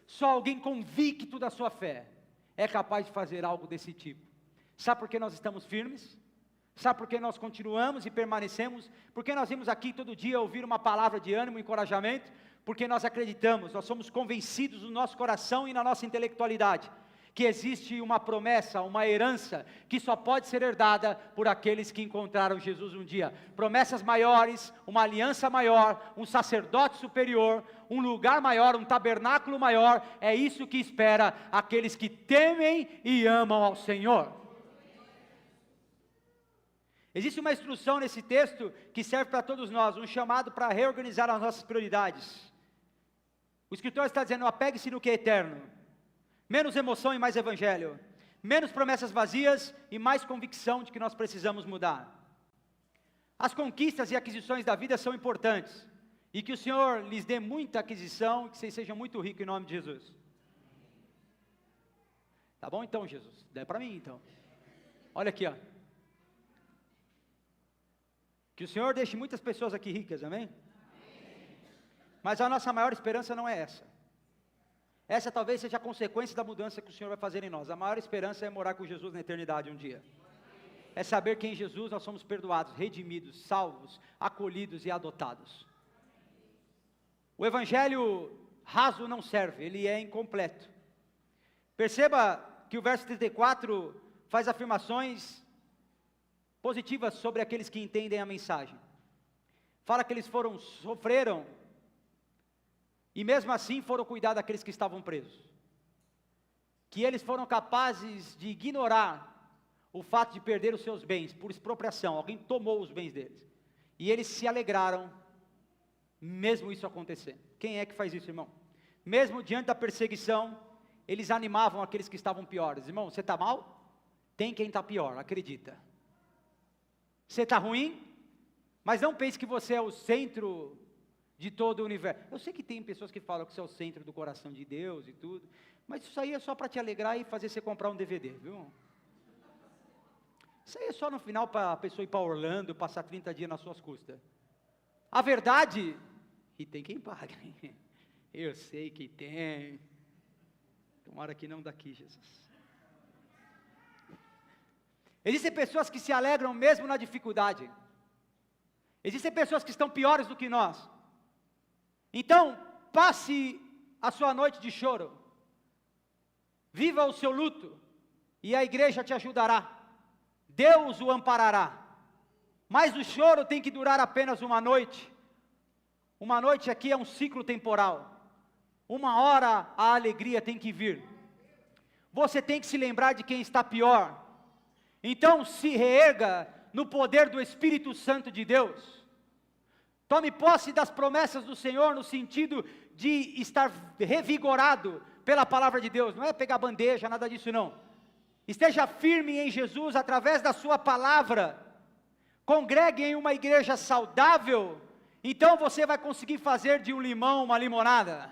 Só alguém convicto da sua fé é capaz de fazer algo desse tipo. Sabe por que nós estamos firmes? Sabe por que nós continuamos e permanecemos? Porque nós vimos aqui todo dia ouvir uma palavra de ânimo, encorajamento, porque nós acreditamos, nós somos convencidos no nosso coração e na nossa intelectualidade, que existe uma promessa, uma herança, que só pode ser herdada por aqueles que encontraram Jesus um dia. Promessas maiores, uma aliança maior, um sacerdote superior, um lugar maior, um tabernáculo maior, é isso que espera aqueles que temem e amam ao Senhor. Existe uma instrução nesse texto que serve para todos nós, um chamado para reorganizar as nossas prioridades. O escritor está dizendo: apegue-se no que é eterno. Menos emoção e mais evangelho. Menos promessas vazias e mais convicção de que nós precisamos mudar. As conquistas e aquisições da vida são importantes. E que o Senhor lhes dê muita aquisição e que vocês sejam muito ricos em nome de Jesus. Tá bom então, Jesus? Dá para mim então. Olha aqui, ó. Que o Senhor deixe muitas pessoas aqui ricas, amém? Mas a nossa maior esperança não é essa. Essa talvez seja a consequência da mudança que o Senhor vai fazer em nós. A maior esperança é morar com Jesus na eternidade um dia. É saber que em Jesus nós somos perdoados, redimidos, salvos, acolhidos e adotados. O evangelho raso não serve, ele é incompleto. Perceba que o verso 34 faz afirmações positivas sobre aqueles que entendem a mensagem. Fala que eles sofreram, e mesmo assim foram cuidar daqueles que estavam presos. Que eles foram capazes de ignorar o fato de perder os seus bens por expropriação. Alguém tomou os bens deles. E eles se alegraram, mesmo isso acontecendo. Quem é que faz isso, irmão? Mesmo diante da perseguição, eles animavam aqueles que estavam piores. Irmão, você está mal? Tem quem está pior, acredita. Você está ruim? Mas não pense que você é o centro de todo o universo. Eu sei que tem pessoas que falam que você é o centro do coração de Deus e tudo, mas isso aí é só para te alegrar e fazer você comprar um DVD, viu? Isso aí é só no final para a pessoa ir para Orlando, passar 30 dias nas suas custas. A verdade, e tem quem paga, eu sei que tem, tomara que não daqui, Jesus. Existem pessoas que se alegram mesmo na dificuldade. Existem pessoas que estão piores do que nós. Então, passe a sua noite de choro. Viva o seu luto. E a igreja te ajudará. Deus o amparará. Mas o choro tem que durar apenas uma noite. Uma noite aqui é um ciclo temporal. Uma hora a alegria tem que vir. Você tem que se lembrar de quem está pior. Então se reerga no poder do Espírito Santo de Deus. Tome posse das promessas do Senhor no sentido de estar revigorado pela palavra de Deus. Não é pegar bandeja, nada disso não. Esteja firme em Jesus através da sua palavra. Congregue em uma igreja saudável. Então você vai conseguir fazer de um limão uma limonada.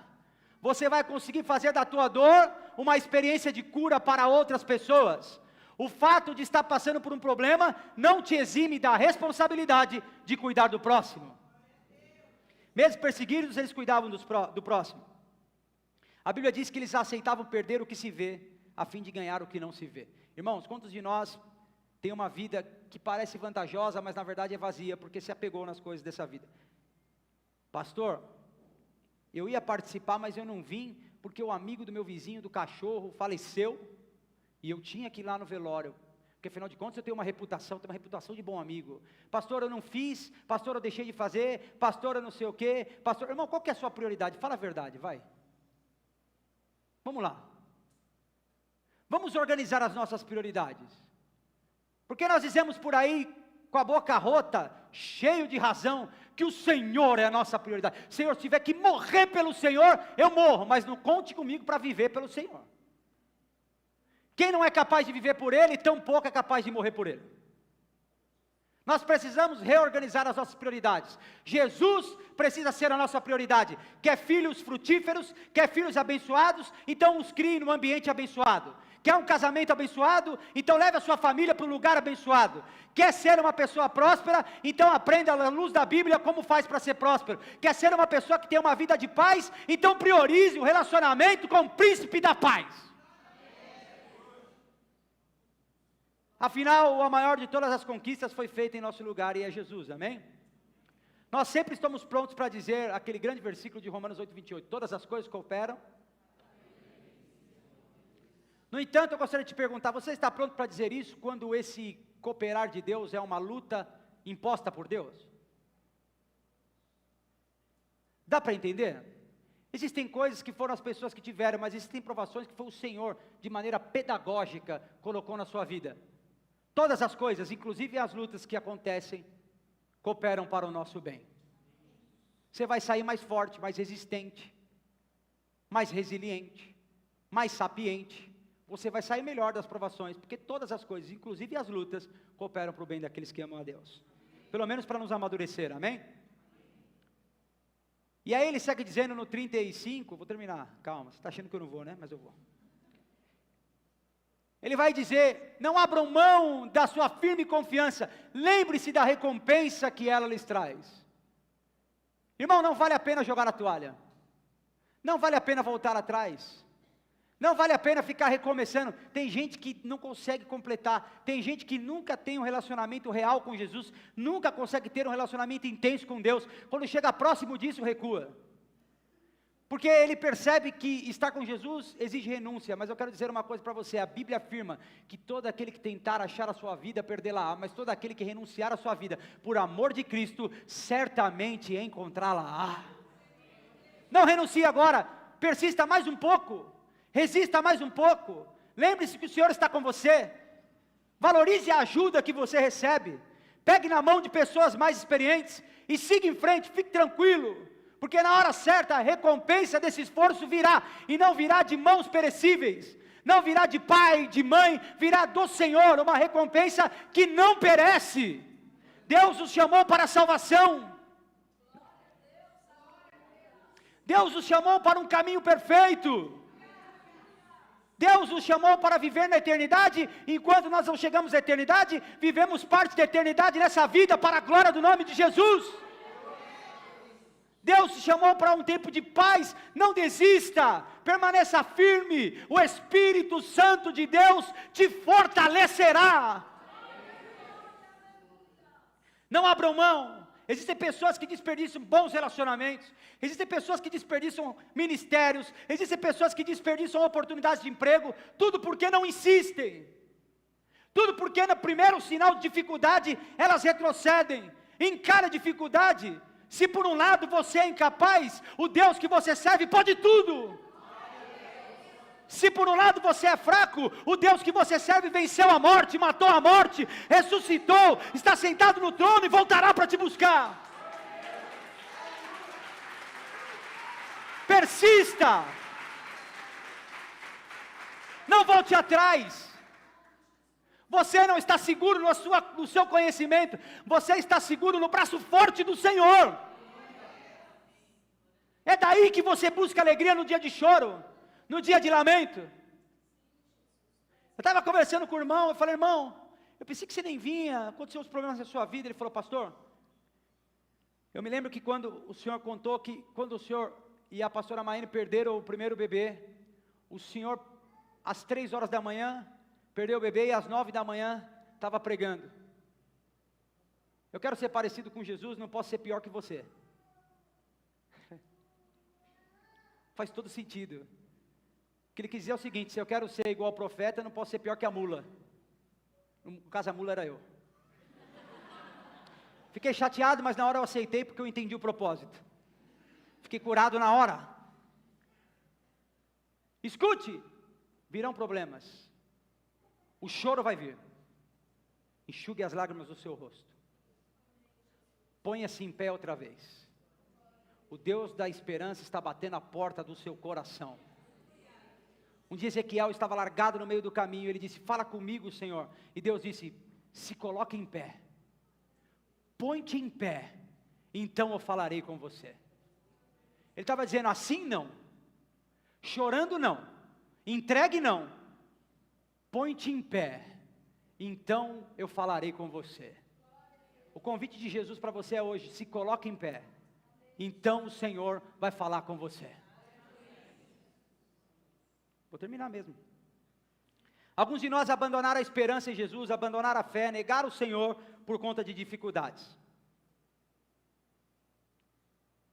Você vai conseguir fazer da tua dor uma experiência de cura para outras pessoas. O fato de estar passando por um problema não te exime da responsabilidade de cuidar do próximo. Mesmo perseguidos, eles cuidavam do próximo. A Bíblia diz que eles aceitavam perder o que se vê, a fim de ganhar o que não se vê. Irmãos, quantos de nós tem uma vida que parece vantajosa, mas na verdade é vazia, porque se apegou nas coisas dessa vida? Pastor, eu ia participar, mas eu não vim, porque o amigo do meu vizinho, do cachorro, faleceu, e eu tinha que ir lá no velório, porque afinal de contas eu tenho uma reputação de bom amigo. Pastor, eu não fiz, pastor, eu deixei de fazer, pastor, eu não sei o quê, pastor, irmão, qual que é a sua prioridade? Fala a verdade, vai. Vamos lá. Vamos organizar as nossas prioridades. Porque nós dizemos por aí, com a boca rota, cheio de razão, que o Senhor é a nossa prioridade. Senhor, se tiver que morrer pelo Senhor, eu morro, mas não conte comigo para viver pelo Senhor. Quem não é capaz de viver por Ele, tampouco é capaz de morrer por Ele. Nós precisamos reorganizar as nossas prioridades. Jesus precisa ser a nossa prioridade. Quer filhos frutíferos, quer filhos abençoados, então os crie num ambiente abençoado. Quer um casamento abençoado, então leve a sua família para um lugar abençoado. Quer ser uma pessoa próspera, então aprenda à luz da Bíblia como faz para ser próspero. Quer ser uma pessoa que tem uma vida de paz, então priorize o relacionamento com o príncipe da paz. Afinal, a maior de todas as conquistas foi feita em nosso lugar e é Jesus, amém? Nós sempre estamos prontos para dizer aquele grande versículo de Romanos 8:28, todas as coisas cooperam. No entanto, eu gostaria de te perguntar, você está pronto para dizer isso quando esse cooperar de Deus é uma luta imposta por Deus? Dá para entender? Existem coisas que foram as pessoas que tiveram, mas existem provações que foi o Senhor, de maneira pedagógica, colocou na sua vida. Todas as coisas, inclusive as lutas que acontecem, cooperam para o nosso bem. Você vai sair mais forte, mais resistente, mais resiliente, mais sapiente. Você vai sair melhor das provações, porque todas as coisas, inclusive as lutas, cooperam para o bem daqueles que amam a Deus. Pelo menos para nos amadurecer, amém? E aí ele segue dizendo no 35, vou terminar, calma, você está achando que eu não vou, né? Mas eu vou. Ele vai dizer, não abram mão da sua firme confiança, lembre-se da recompensa que ela lhes traz. Irmão, não vale a pena jogar a toalha, não vale a pena voltar atrás, não vale a pena ficar recomeçando. Tem gente que não consegue completar, tem gente que nunca tem um relacionamento real com Jesus, nunca consegue ter um relacionamento intenso com Deus, quando chega próximo disso recua, porque ele percebe que estar com Jesus exige renúncia. Mas eu quero dizer uma coisa para você, a Bíblia afirma que todo aquele que tentar achar a sua vida, perdê-la-á, mas todo aquele que renunciar a sua vida, por amor de Cristo, certamente encontrá-la-á. Não renuncie agora, persista mais um pouco, resista mais um pouco, lembre-se que o Senhor está com você, valorize a ajuda que você recebe, pegue na mão de pessoas mais experientes, e siga em frente, fique tranquilo, porque na hora certa a recompensa desse esforço virá, e não virá de mãos perecíveis, não virá de pai, de mãe, virá do Senhor, uma recompensa que não perece. Deus os chamou para a salvação, Deus os chamou para um caminho perfeito, Deus nos chamou para viver na eternidade. Enquanto nós não chegamos à eternidade, vivemos parte da eternidade nessa vida, para a glória do nome de Jesus. Deus te chamou para um tempo de paz, não desista, permaneça firme, o Espírito Santo de Deus te fortalecerá. Não abram mão. Existem pessoas que desperdiçam bons relacionamentos, existem pessoas que desperdiçam ministérios, existem pessoas que desperdiçam oportunidades de emprego, tudo porque não insistem, tudo porque no primeiro sinal de dificuldade elas retrocedem. Encara a dificuldade. Se por um lado você é incapaz, o Deus que você serve pode tudo. Se por um lado você é fraco, o Deus que você serve venceu a morte, matou a morte, ressuscitou, está sentado no trono e voltará para te buscar. Persista, não volte atrás. Você não está seguro no seu conhecimento, você está seguro no braço forte do Senhor. É daí que você busca alegria no dia de choro, no dia de lamento. Eu estava conversando com o irmão, eu falei, irmão, eu pensei que você nem vinha, aconteceu os problemas na sua vida. Ele falou, pastor, eu me lembro que quando o senhor contou que quando o senhor e a pastora Maine perderam o primeiro bebê, o senhor às 3 horas da manhã, perdeu o bebê e às 9 da manhã estava pregando. Eu quero ser parecido com Jesus, não posso ser pior que você. Faz todo sentido. O que ele quis dizer é o seguinte: se eu quero ser igual ao profeta, eu não posso ser pior que a mula. No caso, a mula era eu. Fiquei chateado, mas na hora eu aceitei porque eu entendi o propósito. Fiquei curado na hora. Escute, virão problemas. O choro vai vir. Enxugue as lágrimas do seu rosto. Ponha-se em pé outra vez. O Deus da esperança está batendo a porta do seu coração. Um dia Ezequiel estava largado no meio do caminho, ele disse: fala comigo, Senhor. E Deus disse: se coloque em pé. Põe-te em pé, então eu falarei com você. Ele estava dizendo: assim não, chorando não, entregue não, põe-te em pé, então eu falarei com você. O convite de Jesus para você é hoje: se coloque em pé, então o Senhor vai falar com você. Vou terminar mesmo. Alguns de nós abandonaram a esperança em Jesus, abandonaram a fé, negaram o Senhor por conta de dificuldades.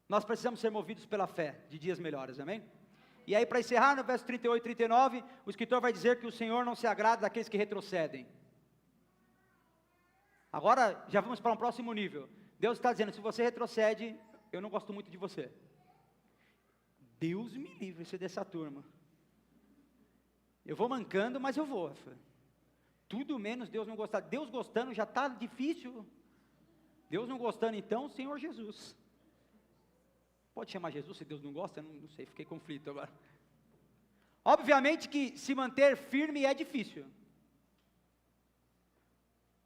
Nós precisamos ser movidos pela fé de dias melhores, amém? E aí, para encerrar, no verso 38 e 39, o escritor vai dizer que o Senhor não se agrada daqueles que retrocedem. Agora, já vamos para um próximo nível. Deus está dizendo: se você retrocede, eu não gosto muito de você. Deus me livre ser dessa turma. Eu vou mancando, mas eu vou. Tudo menos Deus não gostar. Deus gostando já está difícil. Deus não gostando, então, Senhor Jesus. Pode chamar Jesus se Deus não gosta? Não sei, fiquei conflito agora. Obviamente que se manter firme é difícil.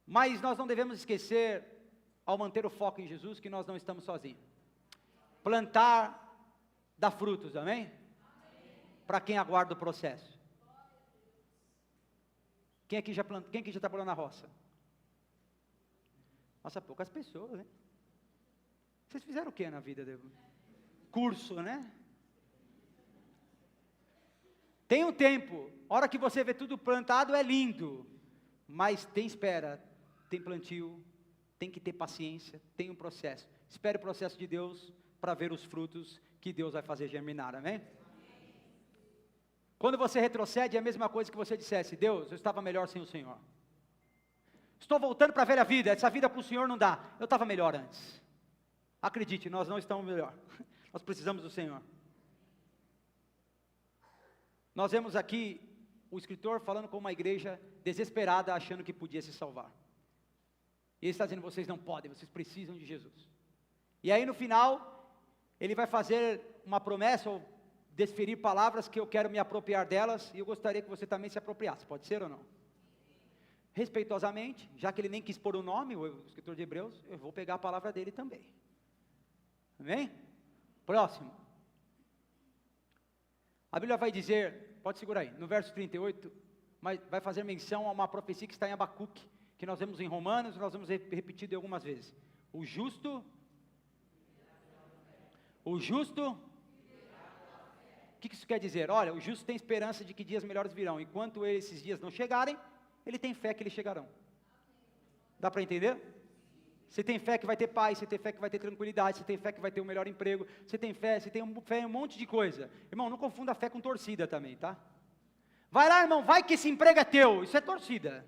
Mas nós não devemos esquecer, ao manter o foco em Jesus, que nós não estamos sozinhos. Plantar dá frutos, amém? Para quem aguarda o processo. Quem aqui já trabalhou na roça? Nossa, poucas pessoas, né? Vocês fizeram o que na vida? Curso, né? Tem um tempo, a hora que você vê tudo plantado é lindo, mas tem espera, tem plantio, tem que ter paciência, tem um processo. Espere o processo de Deus para ver os frutos que Deus vai fazer germinar, amém? Quando você retrocede, é a mesma coisa que você dissesse: Deus, eu estava melhor sem o Senhor. Estou voltando para a velha vida, essa vida com o Senhor não dá. Eu estava melhor antes. Acredite, nós não estamos melhor. Nós precisamos do Senhor. Nós vemos aqui o escritor falando com uma igreja desesperada, achando que podia se salvar. E ele está dizendo: vocês não podem, vocês precisam de Jesus. E aí no final, ele vai fazer uma promessa, ou desferir palavras que eu quero me apropriar delas, e eu gostaria que você também se apropriasse, pode ser ou não? Respeitosamente, já que ele nem quis pôr o nome, o escritor de Hebreus, eu vou pegar a palavra dele também. Amém? Próximo. A Bíblia vai dizer, pode segurar aí, no verso 38, mas vai fazer menção a uma profecia que está em Abacuque, que nós vemos em Romanos, nós vamos repetido algumas vezes. O justo... O que isso quer dizer? Olha, o justo tem esperança de que dias melhores virão. Enquanto esses dias não chegarem, ele tem fé que eles chegarão. Dá para entender? Você tem fé que vai ter paz, você tem fé que vai ter tranquilidade, você tem fé que vai ter um melhor emprego, você tem fé em um monte de coisa. Irmão, não confunda fé com torcida também, tá? Vai lá, irmão, vai que esse emprego é teu. Isso é torcida.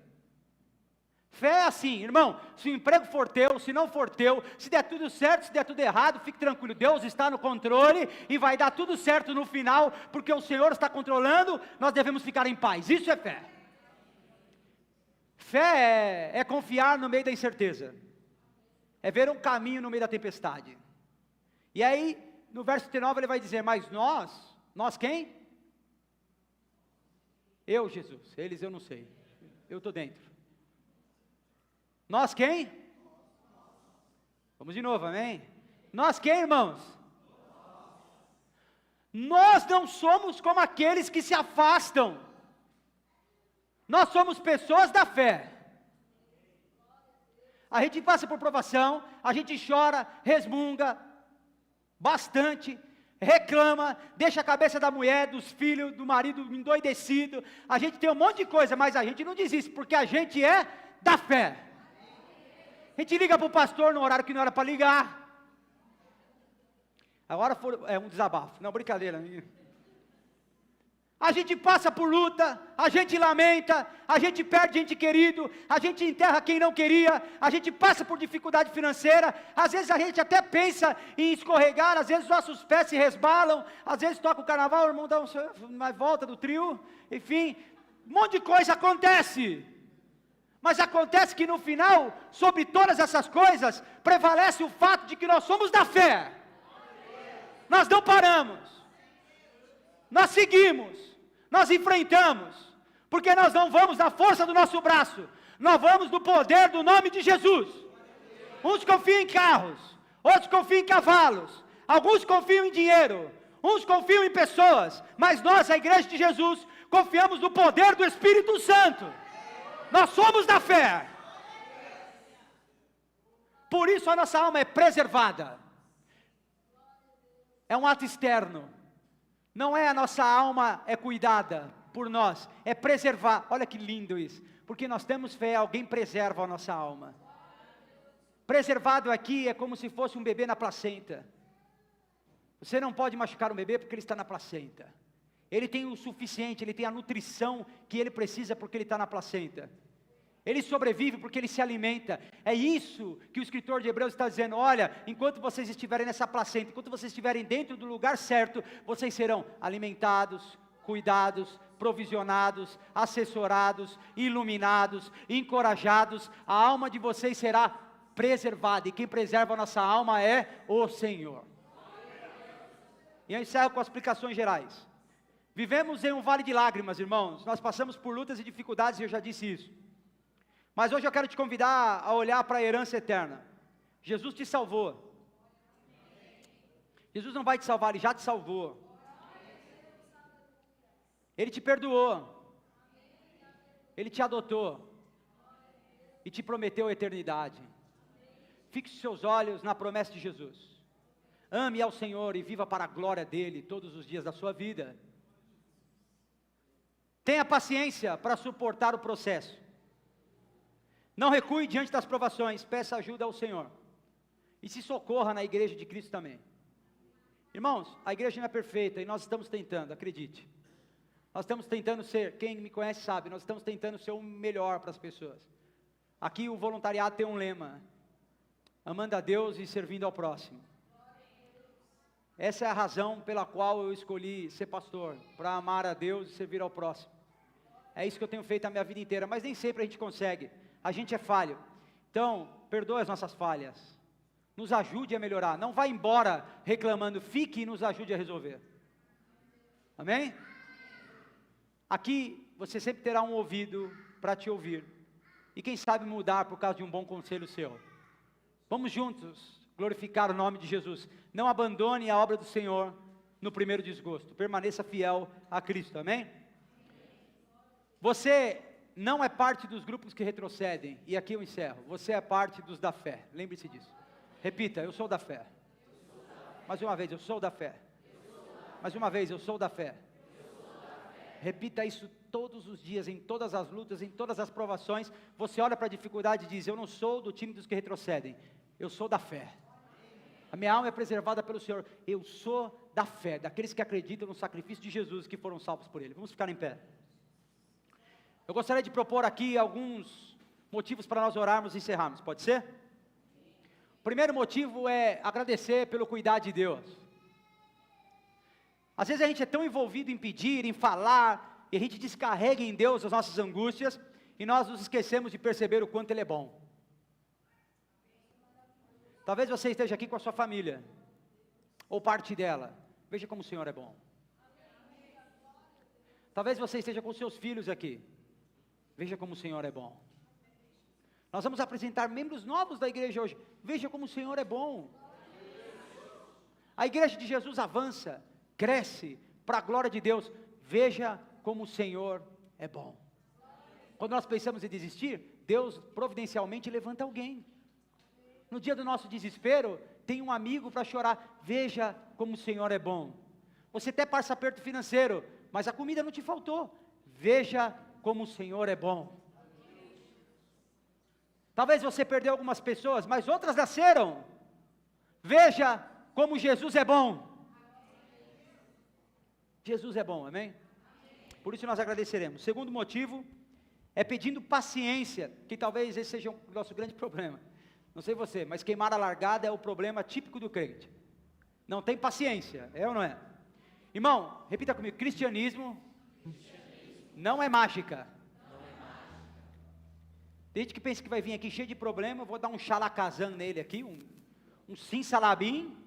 Fé é assim, irmão, se o emprego for teu, se não for teu, se der tudo certo, se der tudo errado, fique tranquilo, Deus está no controle e vai dar tudo certo no final, porque o Senhor está controlando, nós devemos ficar em paz. Isso é fé. Fé é confiar no meio da incerteza, é ver um caminho no meio da tempestade. E aí, no verso 39 ele vai dizer: mas nós quem? Eu, Jesus, eles eu não sei, eu estou dentro. Nós quem? Vamos de novo, amém? Nós quem, irmãos? Nós não somos como aqueles que se afastam. Nós somos pessoas da fé. A gente passa por provação, a gente chora, resmunga bastante. reclama, deixa a cabeça da mulher, dos filhos, do marido endoidecido, a gente tem um monte de coisa, mas a gente não desiste, porque a gente é da fé. A gente liga para o pastor no horário que não era para ligar. Agora é um desabafo, não, brincadeira. A gente passa por luta, a gente lamenta, a gente perde gente querido, a gente enterra quem não queria, a gente passa por dificuldade financeira, às vezes a gente até pensa em escorregar, às vezes nossos pés se resbalam, às vezes toca o carnaval, o irmão dá uma volta do trio, enfim, um monte de coisa acontece. Mas acontece que no final, sobre todas essas coisas, prevalece o fato de que nós somos da fé. Nós não paramos, nós seguimos, nós enfrentamos, porque nós não vamos na força do nosso braço, nós vamos no poder do nome de Jesus. Uns confiam em carros, outros confiam em cavalos, alguns confiam em dinheiro, uns confiam em pessoas, mas nós, a igreja de Jesus, confiamos no poder do Espírito Santo. Nós somos da fé. Por isso a nossa alma é preservada. É um ato externo. Não é a nossa alma é cuidada por nós, é preservar. Olha que lindo isso. Porque nós temos fé, alguém preserva a nossa alma. Preservado aqui é como se fosse um bebê na placenta. Você não pode machucar um bebê porque ele está na placenta. Ele tem o suficiente, ele tem a nutrição que ele precisa porque ele está na placenta. Ele sobrevive porque ele se alimenta. É isso que o escritor de Hebreus está dizendo. Olha, enquanto vocês estiverem nessa placenta, enquanto vocês estiverem dentro do lugar certo, vocês serão alimentados, cuidados, provisionados, assessorados, iluminados, encorajados. A alma de vocês será preservada, e quem preserva a nossa alma é o Senhor. E eu encerro com as explicações gerais. Vivemos em um vale de lágrimas, irmãos. Nós passamos por lutas e dificuldades, e eu já disse isso. Mas hoje eu quero te convidar a olhar para a herança eterna. Jesus te salvou. Jesus não vai te salvar, Ele já te salvou. Ele te perdoou. Ele te adotou. E te prometeu a eternidade. Fixe seus olhos na promessa de Jesus. Ame ao Senhor e viva para a glória dEle todos os dias da sua vida. Tenha paciência para suportar o processo. Não recue diante das provações, peça ajuda ao Senhor. E se socorra na igreja de Cristo também. Irmãos, a igreja não é perfeita e nós estamos tentando, acredite. Nós estamos tentando ser, quem me conhece sabe, nós estamos tentando ser o melhor para as pessoas. Aqui o voluntariado tem um lema: amando a Deus e servindo ao próximo. Essa é a razão pela qual eu escolhi ser pastor, para amar a Deus e servir ao próximo. É isso que eu tenho feito a minha vida inteira, mas nem sempre a gente consegue. A gente é falho. Então, perdoe as nossas falhas. Nos ajude a melhorar. Não vá embora reclamando, fique e nos ajude a resolver. Amém? Aqui você sempre terá um ouvido para te ouvir. E quem sabe mudar por causa de um bom conselho seu. Vamos juntos glorificar o nome de Jesus. Não abandone a obra do Senhor no primeiro desgosto. Permaneça fiel a Cristo. Amém? Você não é parte dos grupos que retrocedem, e aqui eu encerro. Você é parte dos da fé, lembre-se disso. Repita: eu sou da fé. Mais uma vez: eu sou da fé. Mais uma vez: eu sou da fé. Repita isso todos os dias, em todas as lutas, em todas as provações. Você olha para a dificuldade e diz: eu não sou do time dos que retrocedem, eu sou da fé. A minha alma é preservada pelo Senhor. Eu sou da fé, daqueles que acreditam no sacrifício de Jesus, que foram salvos por Ele. Vamos ficar em pé. Eu gostaria de propor aqui alguns motivos para nós orarmos e encerrarmos, pode ser? O primeiro motivo é agradecer pelo cuidado de Deus. Às vezes a gente é tão envolvido em pedir, em falar, e a gente descarrega em Deus as nossas angústias, e nós nos esquecemos de perceber o quanto Ele é bom. Talvez você esteja aqui com a sua família, ou parte dela. Veja como o Senhor é bom. Talvez você esteja com seus filhos aqui. Veja como o Senhor é bom. Nós vamos apresentar membros novos da igreja hoje. Veja como o Senhor é bom. A igreja de Jesus avança, cresce, para a glória de Deus. Veja como o Senhor é bom. Quando nós pensamos em desistir, Deus providencialmente levanta alguém. No dia do nosso desespero, tem um amigo para chorar. Veja como o Senhor é bom. Você até passa aperto financeiro, mas a comida não te faltou. Veja como o Senhor é bom. Talvez você perdeu algumas pessoas, mas outras nasceram. Veja como Jesus é bom. Jesus é bom, amém? Por isso nós agradeceremos. Segundo motivo, é pedindo paciência, que talvez esse seja o nosso grande problema. Não sei você, mas queimar a largada é o problema típico do crente. Não tem paciência, é ou não é? Irmão, repita comigo, cristianismo não é mágica. Tem gente que pensa que vai vir aqui cheio de problema, eu vou dar um xalacazão nele aqui, um sim-salabim,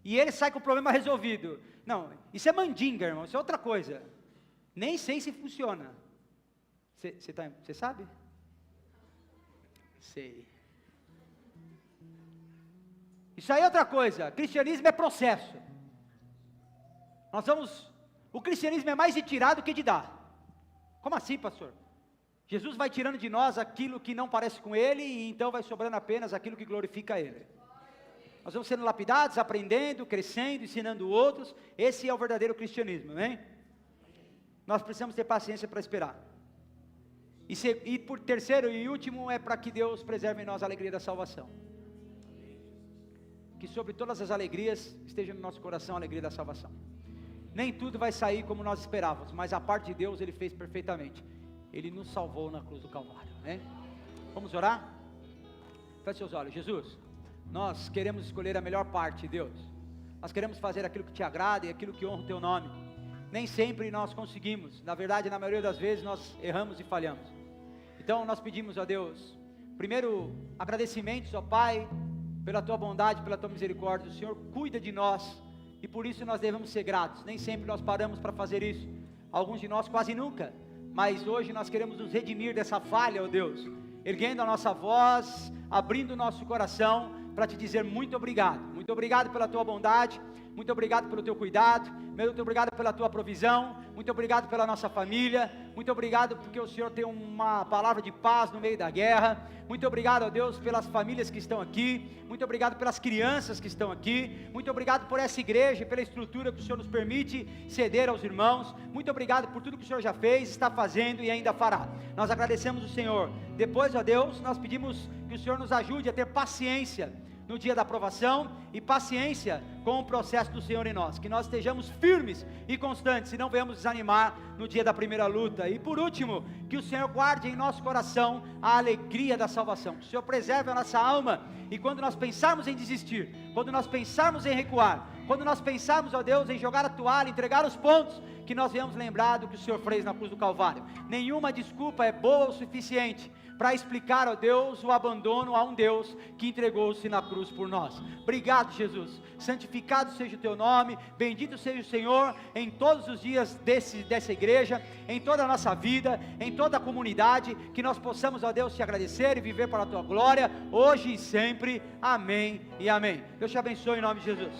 e ele sai com o problema resolvido. Não, isso é mandinga, irmão, isso é outra coisa. Nem sei se funciona. Você sabe? Sei. Isso aí é outra coisa. Cristianismo é processo. O cristianismo é mais de tirar do que de dar. Como assim, pastor? Jesus vai tirando de nós aquilo que não parece com Ele, e então vai sobrando apenas aquilo que glorifica Ele. Nós vamos sendo lapidados, aprendendo, crescendo, ensinando outros. Esse é o verdadeiro cristianismo, amém? Nós precisamos ter paciência para esperar. E por terceiro e último, é para que Deus preserve em nós a alegria da salvação. Que sobre todas as alegrias, esteja no nosso coração a alegria da salvação. Nem tudo vai sair como nós esperávamos, mas a parte de Deus Ele fez perfeitamente. Ele nos salvou na cruz do Calvário, né? Vamos orar? Feche seus olhos. Jesus, nós queremos escolher a melhor parte, Deus. Nós queremos fazer aquilo que te agrada e aquilo que honra o teu nome. Nem sempre nós conseguimos, na verdade, na maioria das vezes nós erramos e falhamos. Então nós pedimos a Deus, primeiro agradecimentos, ó Pai, pela tua bondade, pela tua misericórdia. O Senhor cuida de nós, e por isso nós devemos ser gratos. Nem sempre nós paramos para fazer isso, alguns de nós quase nunca, mas hoje nós queremos nos redimir dessa falha, ó Deus, erguendo a nossa voz, abrindo o nosso coração, para te dizer muito obrigado pela tua bondade, muito obrigado pelo teu cuidado, muito obrigado pela tua provisão, muito obrigado pela nossa família, muito obrigado porque o Senhor tem uma palavra de paz no meio da guerra, muito obrigado, ó Deus, pelas famílias que estão aqui, muito obrigado pelas crianças que estão aqui, muito obrigado por essa igreja, pela estrutura que o Senhor nos permite ceder aos irmãos, muito obrigado por tudo que o Senhor já fez, está fazendo e ainda fará. Nós agradecemos o Senhor. Depois, ó Deus, nós pedimos que o Senhor nos ajude a ter paciência no dia da aprovação, e paciência com o processo do Senhor em nós, que nós estejamos firmes e constantes, e não venhamos desanimar no dia da primeira luta. E por último, que o Senhor guarde em nosso coração a alegria da salvação, que o Senhor preserve a nossa alma, e quando nós pensarmos em desistir, quando nós pensarmos em recuar, quando nós pensarmos, ó Deus, em jogar a toalha, entregar os pontos, que nós venhamos lembrar do que o Senhor fez na cruz do Calvário. Nenhuma desculpa é boa o suficiente para explicar, ó Deus, o abandono a um Deus que entregou-se na cruz por nós. Obrigado, Jesus. Santificado seja o teu nome, bendito seja o Senhor em todos os dias dessa igreja, em toda a nossa vida, em toda a comunidade, que nós possamos, ó Deus, te agradecer e viver para a tua glória, hoje e sempre. Amém e amém. Deus te abençoe em nome de Jesus.